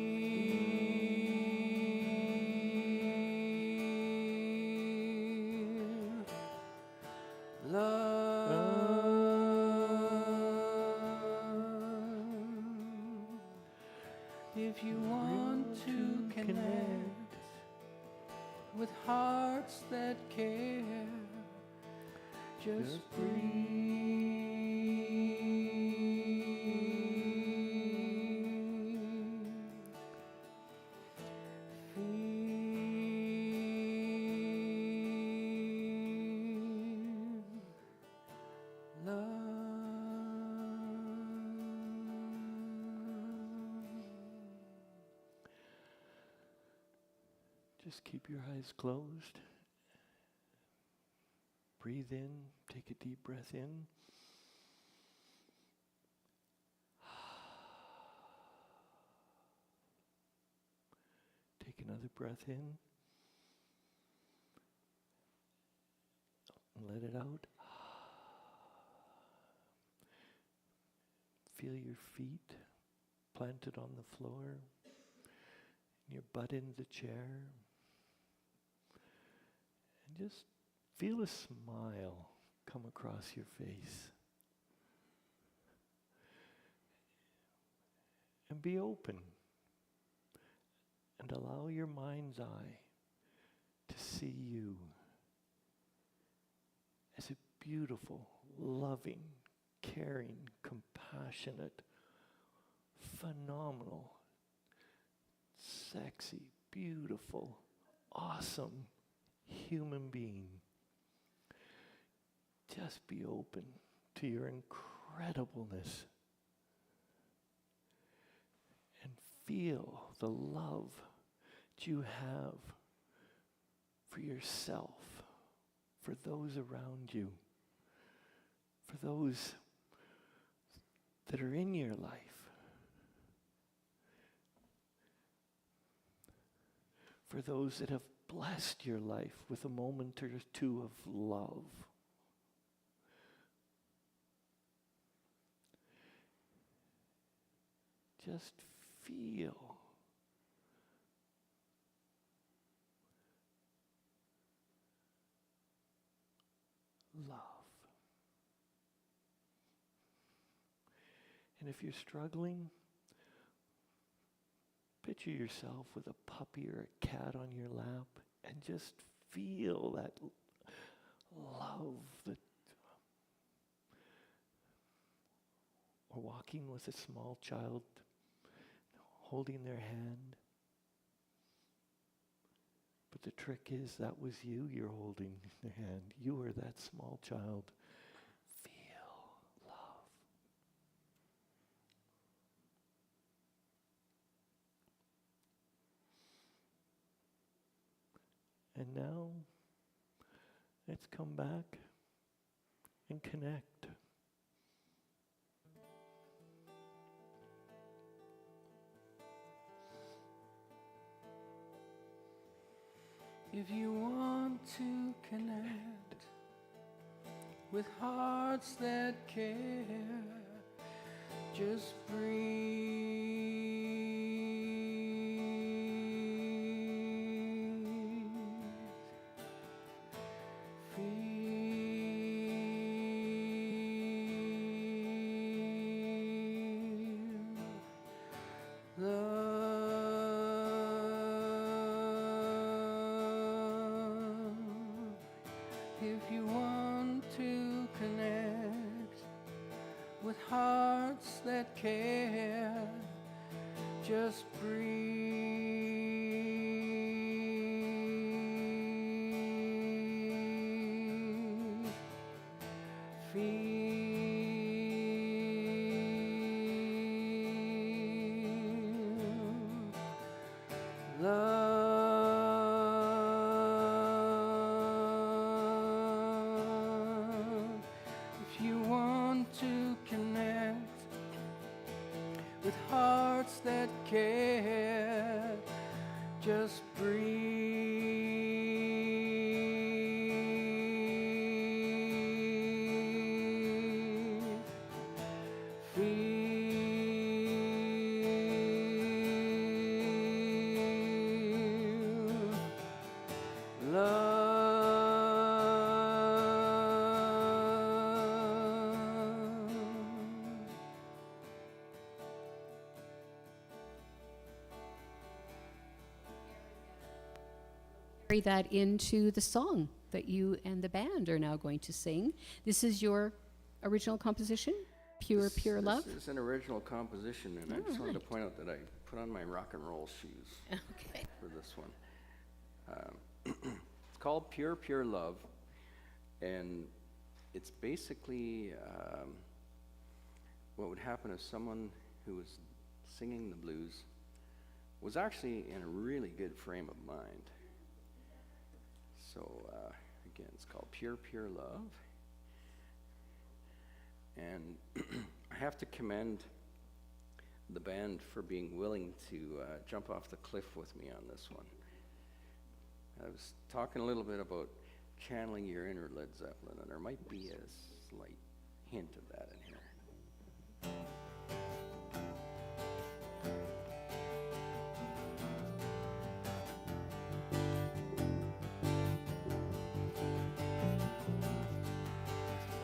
love. If you want to connect with hearts that care, just breathe. Feel love. Just keep your eyes closed. Breathe in, take a deep breath in. Take another breath in. And let it out. Feel your feet planted on the floor, your butt in the chair. And just feel a smile come across your face. And be open. And allow your mind's eye to see you as a beautiful, loving, caring, compassionate, phenomenal, sexy, beautiful, awesome human being. Just be open to your incredibleness and feel the love that you have for yourself, for those around you, for those that are in your life, for those that have blessed your life with a moment or two of love. just feel love. And if you're struggling, picture yourself with a puppy or a cat on your lap and just feel that love that, or walking with a small child, holding their hand. But the trick is that was you you're holding their hand. You were that small child. Feel love. And now, let's come back and connect. If you want to connect with hearts that care, just breathe. Feel love. If you want to connect with hearts that care, just breathe. Feel love. If you want to connect with hearts that care, just breathe. Feel love. Carry that into the song that you and the band are now going to sing. This is your original composition, Pure Love? This is an original composition, and I just wanted to point out that I put on my rock and roll shoes Okay. for this one. It's called Pure Love, and it's basically what would happen if someone who was singing the blues was actually in a really good frame of mind. So again, it's called Pure Love, and I have to commend the band for being willing to jump off the cliff with me on this one. I was talking a little bit about channeling your inner Led Zeppelin, and there might be a slight hint of that in here.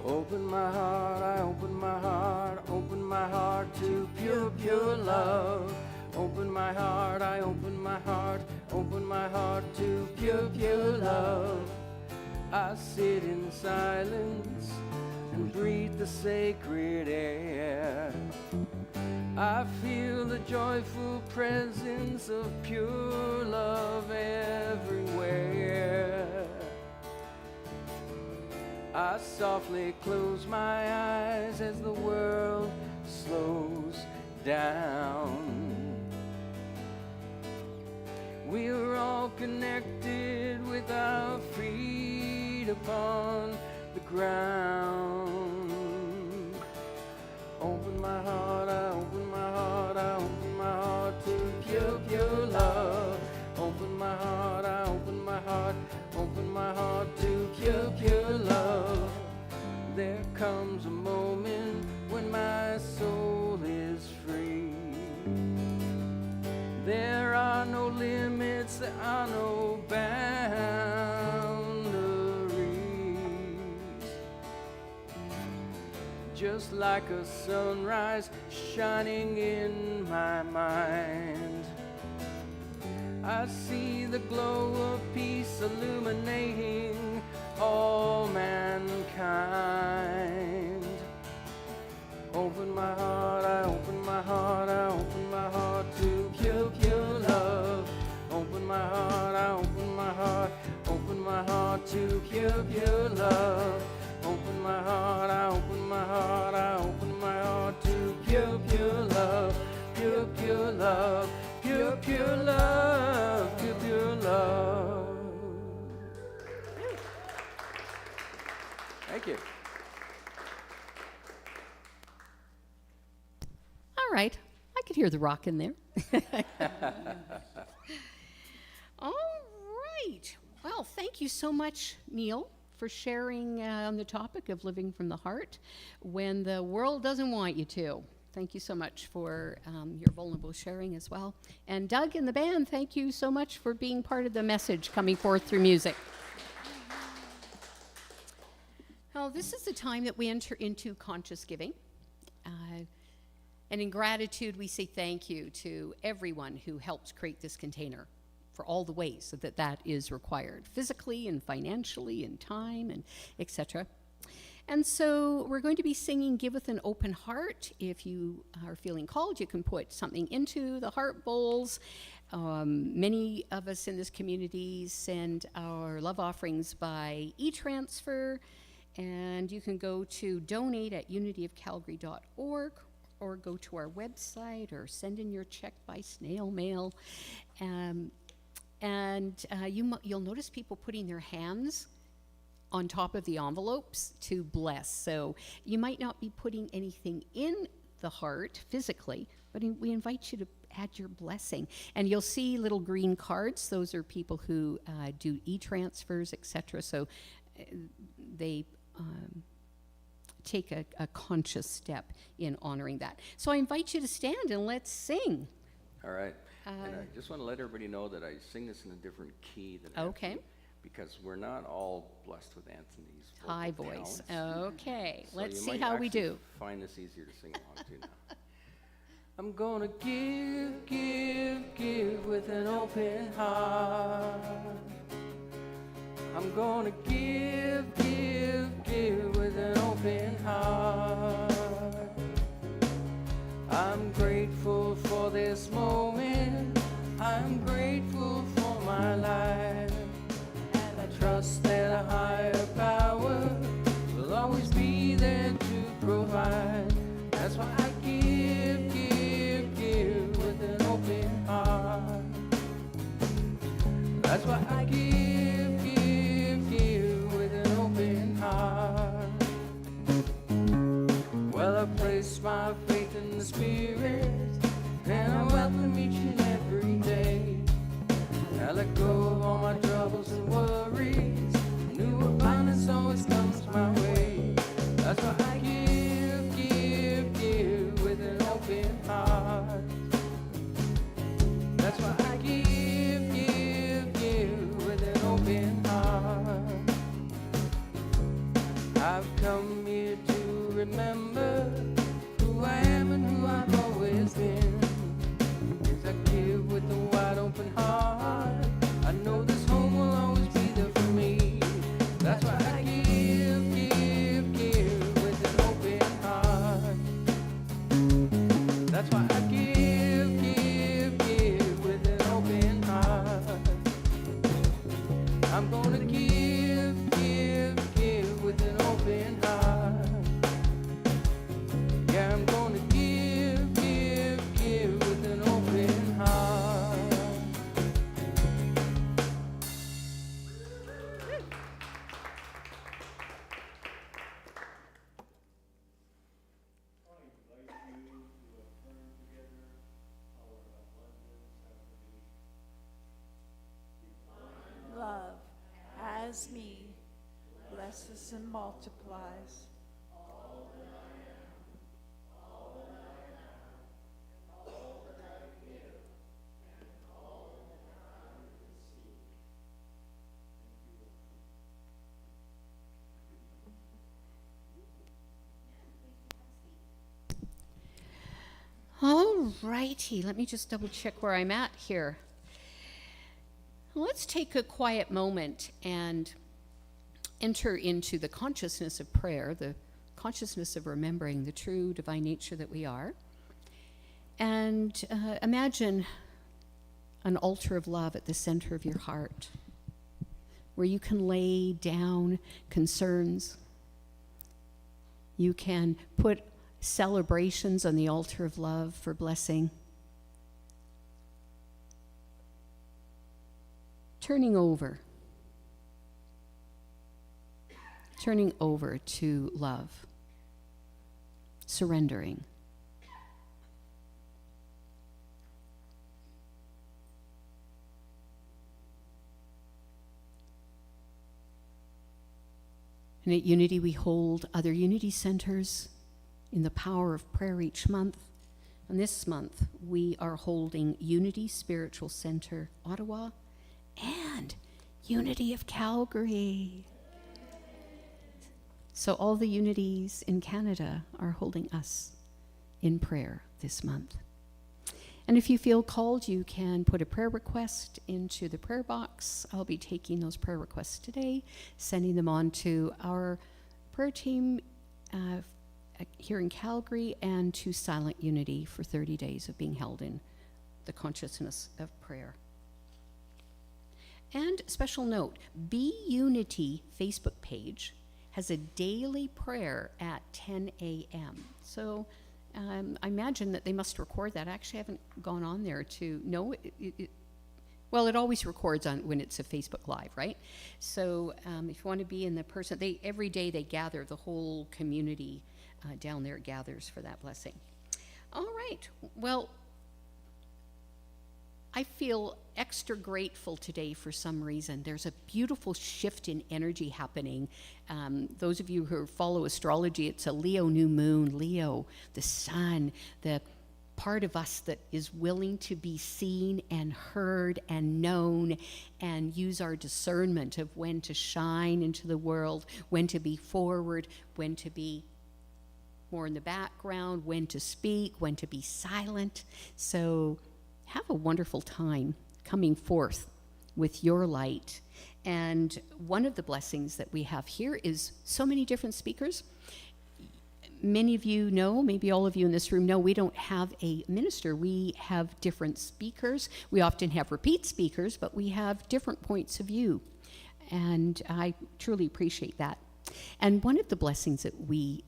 Open my heart, I open my heart to pure love. Open my heart, I open my heart to pure love. I sit in silence and breathe the sacred air. I feel the joyful presence of pure love everywhere. I softly close my eyes as the world slows down. We're all connected with our feet upon the ground. Open my heart, I open my heart, I open my heart to pure love. Open my heart, I open my heart to pure love. There comes a moment when my soul is free. limits, there are no boundaries. Just like a sunrise shining in my mind, I see the glow of peace illuminating all mankind. Open my heart, I open my heart, I open my heart to pure, pure love. Open my heart, I open my heart, open my heart to pure, pure love. Open my heart, I open my heart, I open my heart to pure, pure love. Pure, pure love, pure, pure love, pure, pure love. Thank you. All right. I could hear the rock in there. All right. Well, thank you so much, Neil, for sharing on the topic of living from the heart when the world doesn't want you to. Thank you so much for your vulnerable sharing as well. And Doug and the band, thank you so much for being part of the message coming forth through music. Well, this is the time that we enter into conscious giving. And in gratitude, we say thank you to everyone who helps create this container for all the ways that that is required, physically and financially and time and etc. And so we're going to be singing Give With an Open Heart. If you are feeling called, you can put something into the heart bowls. Many of us in this community send our love offerings by e-transfer, and you can go to donate@unityofcalgary.org or go to our website or send in your check by snail mail. You'll notice people putting their hands on top of the envelopes to bless. So you might not be putting anything in the heart physically, but we invite you to add your blessing. And you'll see little green cards. Those are people who do e-transfers, etc. So they take a conscious step in honoring that. So I invite you to stand and let's sing. All right. And I just want to let everybody know that I sing this in a different key than Okay. Anthony, because we're not all blessed with Anthony's vocal High voice. talents. Okay. So Let's you see might how we actually do. find this easier to sing along to now. I'm gonna give, give, give with an open heart. I'm gonna give, give, give with an open heart. I'm grateful for this moment. I'm grateful for my life. And I trust that a higher power will always be there to provide. That's why I give, give, give with an open heart. That's why I give, give, give with an open heart. Well, I place my faith in the Spirit, and I welcome each and every day. I let go of all my troubles and worries. New abundance always comes my way. That's why I give, give, give with an open heart. That's why I give, give, give with an open heart. I've come here to remember who I am and who I've always been. As I give with a wide open heart, I know this home will always be there for me. That's why I give, give, give with an open heart. That's why I give, give, give with an open heart. I'm gonna give, give, give with an open heart. Yeah, I'm gonna give, give, give with an open heart. Love as me, blesses and multiplies. All righty, let me just double check where I'm at here. Let's take a quiet moment and enter into the consciousness of prayer, the consciousness of remembering the true divine nature that we are. And imagine an altar of love at the center of your heart, where you can lay down concerns. You can put celebrations on the altar of love for blessing. Turning over to love, surrendering. And at Unity, we hold other Unity centers in the power of prayer each month. And this month, we are holding Unity Spiritual Center, Ottawa, and Unity of Calgary. So all the Unities in Canada are holding us in prayer this month. And if you feel called, you can put a prayer request into the prayer box. I'll be taking those prayer requests today, sending them on to our prayer team here in Calgary and to Silent Unity for 30 days of being held in the consciousness of prayer. And special note, Be Unity Facebook page has a daily prayer at 10 a.m. So I imagine that they must record that. I actually haven't gone on there to know. Well, it always records on when it's a Facebook Live, right? So if you want to be in the person, every day they gather, the whole community down there gathers for that blessing. All right. Well, I feel extra grateful today for some reason. There's a beautiful shift in energy happening. Those of you who follow astrology, it's a Leo new moon. Leo, the sun, the part of us that is willing to be seen and heard and known and use our discernment of when to shine into the world, when to be forward, when to be more in the background, when to speak, when to be silent. So have a wonderful time coming forth with your light. And one of the blessings that we have here is so many different speakers. Many of you know, maybe all of you in this room know, we don't have a minister. We have different speakers. We often have repeat speakers, but we have different points of view. And I truly appreciate that. And one of the blessings that we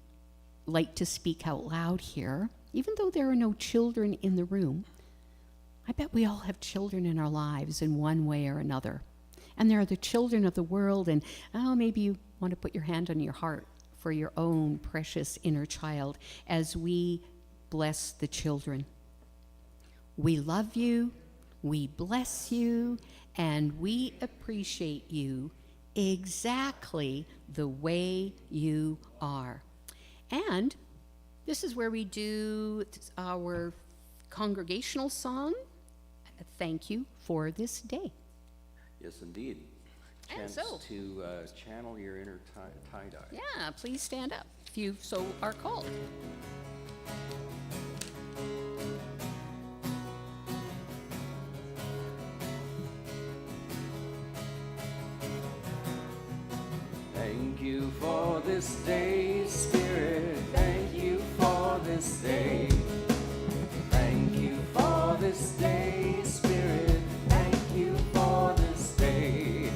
like to speak out loud here, even though there are no children in the room, I bet we all have children in our lives in one way or another. And there are the children of the world, and maybe you want to put your hand on your heart for your own precious inner child as we bless the children. We love you, we bless you, and we appreciate you exactly the way you are. And this is where we do our congregational song, Thank You for This Day. Yes, indeed. And Chance so- to channel your inner tie-dye. Yeah, please stand up if you so are called. Thank you for this day, Spirit. Thank you for this day. Thank you for this day, Spirit. Thank you for this day.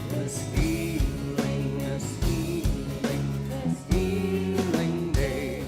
This healing day. This healing day.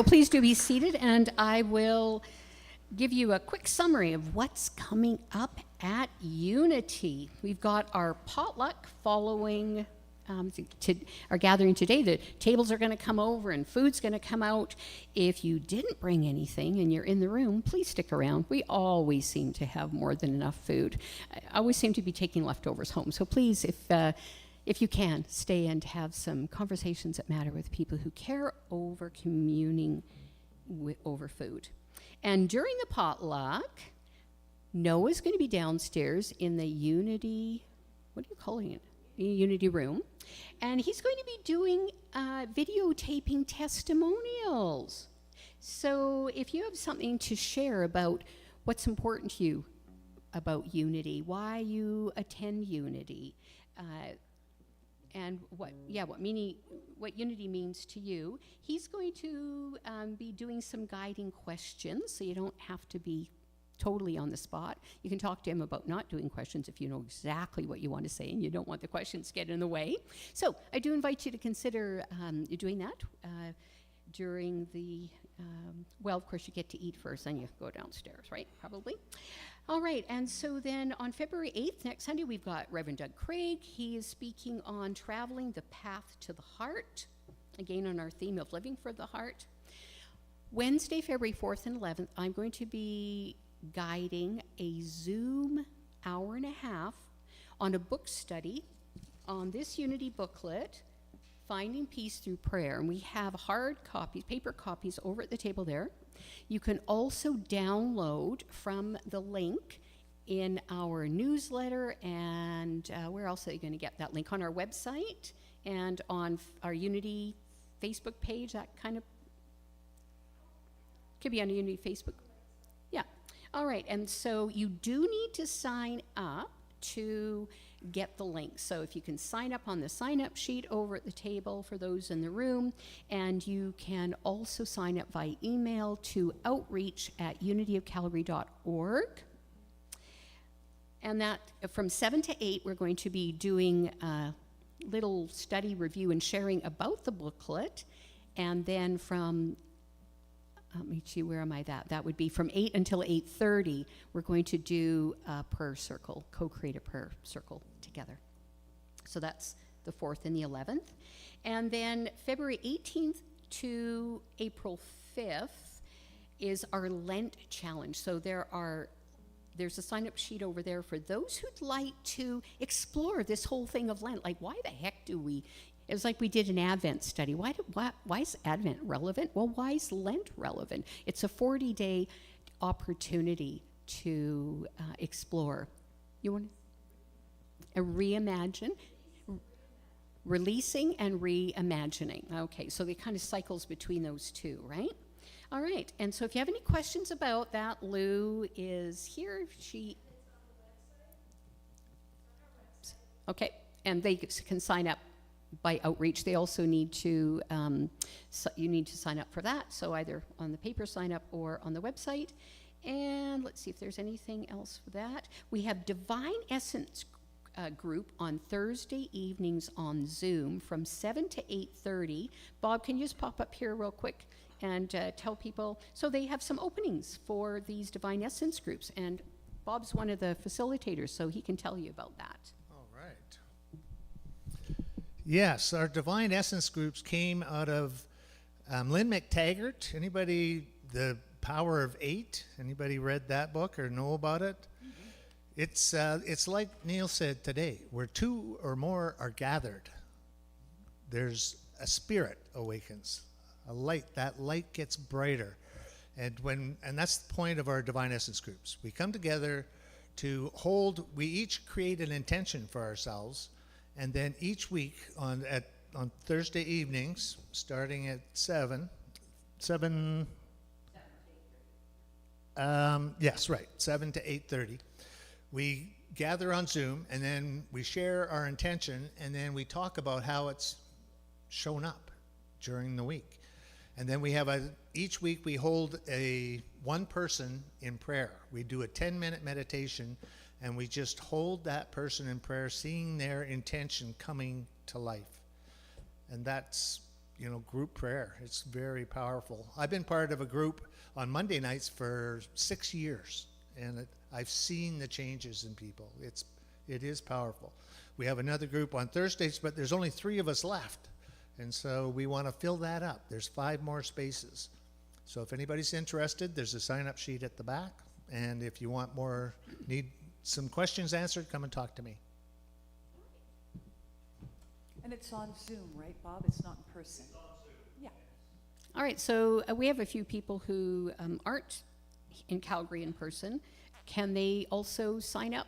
well, please do be seated, and I will give you a quick summary of what's coming up at Unity. We've got our potluck following our gathering today. The tables are going to come over and food's going to come out. If you didn't bring anything and you're in the room, please stick around. We always seem to have more than enough food. I always seem to be taking leftovers home. So please, if you can, stay and have some conversations that matter with people who care over communing over food. And during the potluck, Noah's going to be downstairs in the Unity, what are you calling it? The Unity room. And he's going to be doing videotaping testimonials. So if you have something to share about what's important to you about Unity, why you attend Unity, and what Unity means to you, he's going to be doing some guiding questions, so you don't have to be totally on the spot. You can talk to him about not doing questions if you know exactly what you want to say and you don't want the questions to get in the way. So I do invite you to consider doing that during the, well, of course you get to eat first, then you go downstairs, right? Probably. All right, and so then on February 8th, next Sunday, we've got Reverend Doug Craig. He is speaking on traveling the path to the heart, again on our theme of living for the heart. Wednesday, February 4th and 11th, I'm going to be guiding a Zoom hour and a half on a book study on this Unity booklet, Finding Peace Through Prayer. And we have hard copies, paper copies over at the table there. You can also download from the link in our newsletter, and where else are you going to get that link? On our website and on our Unity Facebook page, that kind of could be on the Unity Facebook. Yeah. All right, and so you do need to sign up to get the link. So if you can sign up on the sign-up sheet over at the table for those in the room, and you can also sign up by email to outreach@unityofcalgary.org. And that from 7 to 8, we're going to be doing a little study review and sharing about the booklet. And then from let me see, where am I at? That would be from 8 until 8:30. We're going to do a prayer circle, co-create a prayer circle together. So that's the 4th and the 11th. And then February 18th to April 5th is our Lent challenge. So there's a sign-up sheet over there for those who'd like to explore this whole thing of Lent. Like, why the heck do we... It was like we did an Advent study. Why is Advent relevant? Well, why is Lent relevant? It's a 40-day opportunity to explore. You want to reimagine? Releasing and reimagining. Okay, so it kind of cycles between those two, right? All right, and so if you have any questions about that, Lou is here. Okay, and they can sign up by outreach. They also need to, you need to sign up for that, so either on the paper sign up or on the website. And let's see if there's anything else for that. We have Divine Essence group on Thursday evenings on Zoom from 7 to 8:30. Bob, can you just pop up here real quick and tell people? So they have some openings for these Divine Essence groups, and Bob's one of the facilitators, so he can tell you about that. Yes, our Divine Essence groups came out of Lynn McTaggart. Anybody, The Power of Eight? Anybody read that book or know about it? Mm-hmm. It's like Neil said today, where two or more are gathered. There's a spirit awakens, a light. That light gets brighter. And that's the point of our Divine Essence groups. We come together to we each create an intention for ourselves. And then each week on Thursday evenings, starting at 7, yes, right, 7 to 8:30, we gather on Zoom, and then we share our intention, and then we talk about how it's shown up during the week. And then we have each week we hold one person in prayer. We do a 10-minute meditation, and we just hold that person in prayer, seeing their intention coming to life. And that's, group prayer. It's very powerful. I've been part of a group on Monday nights for 6 years, and I've seen the changes in people. It is powerful. We have another group on Thursdays, but there's only 3 of us left, and so we want to fill that up. There's 5 more spaces. So if anybody's interested, there's a sign-up sheet at the back, and if you need some questions answered, come and talk to me. And it's on Zoom, right, Bob? It's not in person. Yeah. All right, so we have a few people who aren't in Calgary in person. Can they also sign up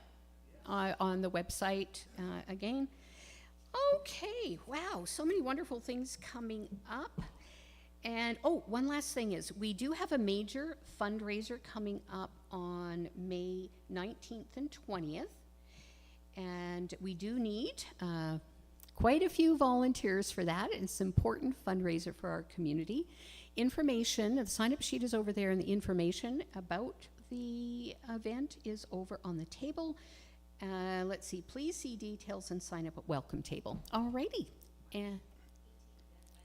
on the website again? Okay, wow, so many wonderful things coming up. And one last thing is we do have a major fundraiser coming up on May 19th and 20th. And we do need quite a few volunteers for that. It's an important fundraiser for our community. Information, the sign-up sheet is over there, and the information about the event is over on the table. Let's see, please see details and sign up at welcome table. Alrighty. And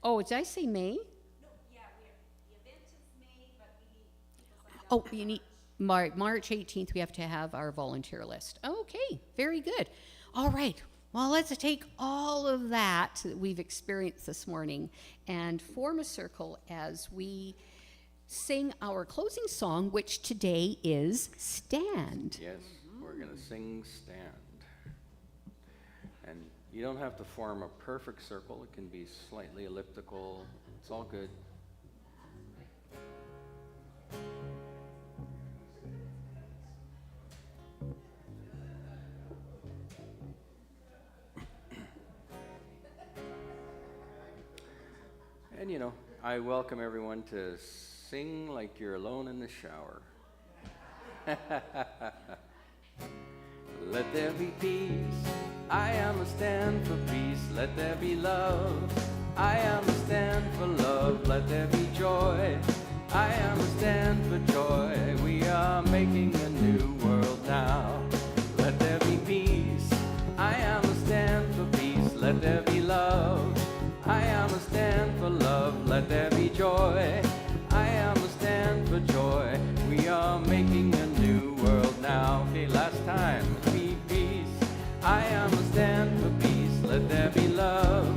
did I say May? No, yeah, the event is May, but we need people signed up. You need March 18th, we have to have our volunteer list. Okay, very good. All right. Well, let's take all of that we've experienced this morning and form a circle as we sing our closing song, which today is Stand. Yes, we're going to sing Stand. And you don't have to form a perfect circle. It can be slightly elliptical. It's all good. And I welcome everyone to sing like you're alone in the shower. Let there be peace, I am a stand for peace. Let there be love, I am a stand for love. Let there be joy, I am a stand for joy. We are making a new world now. Let there be peace, I am a stand for peace. Let there be love, I am a stand for love. Let there be joy, I am a stand for joy. We are making a new world now. Okay, last time. Be peace, I am a stand for peace. Let there be love,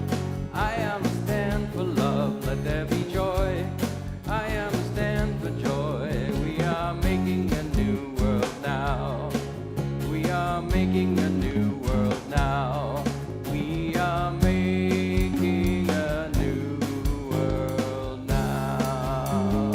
I am a stand for love. Let there be joy, I am a stand for joy. We are making a new world now. We are making a new world now. We are making a new world now.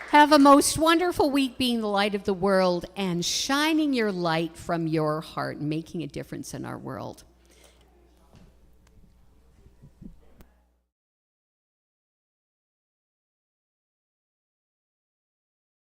Have a most wonderful week being the light of the world and shining your light from your heart and making a difference in our world.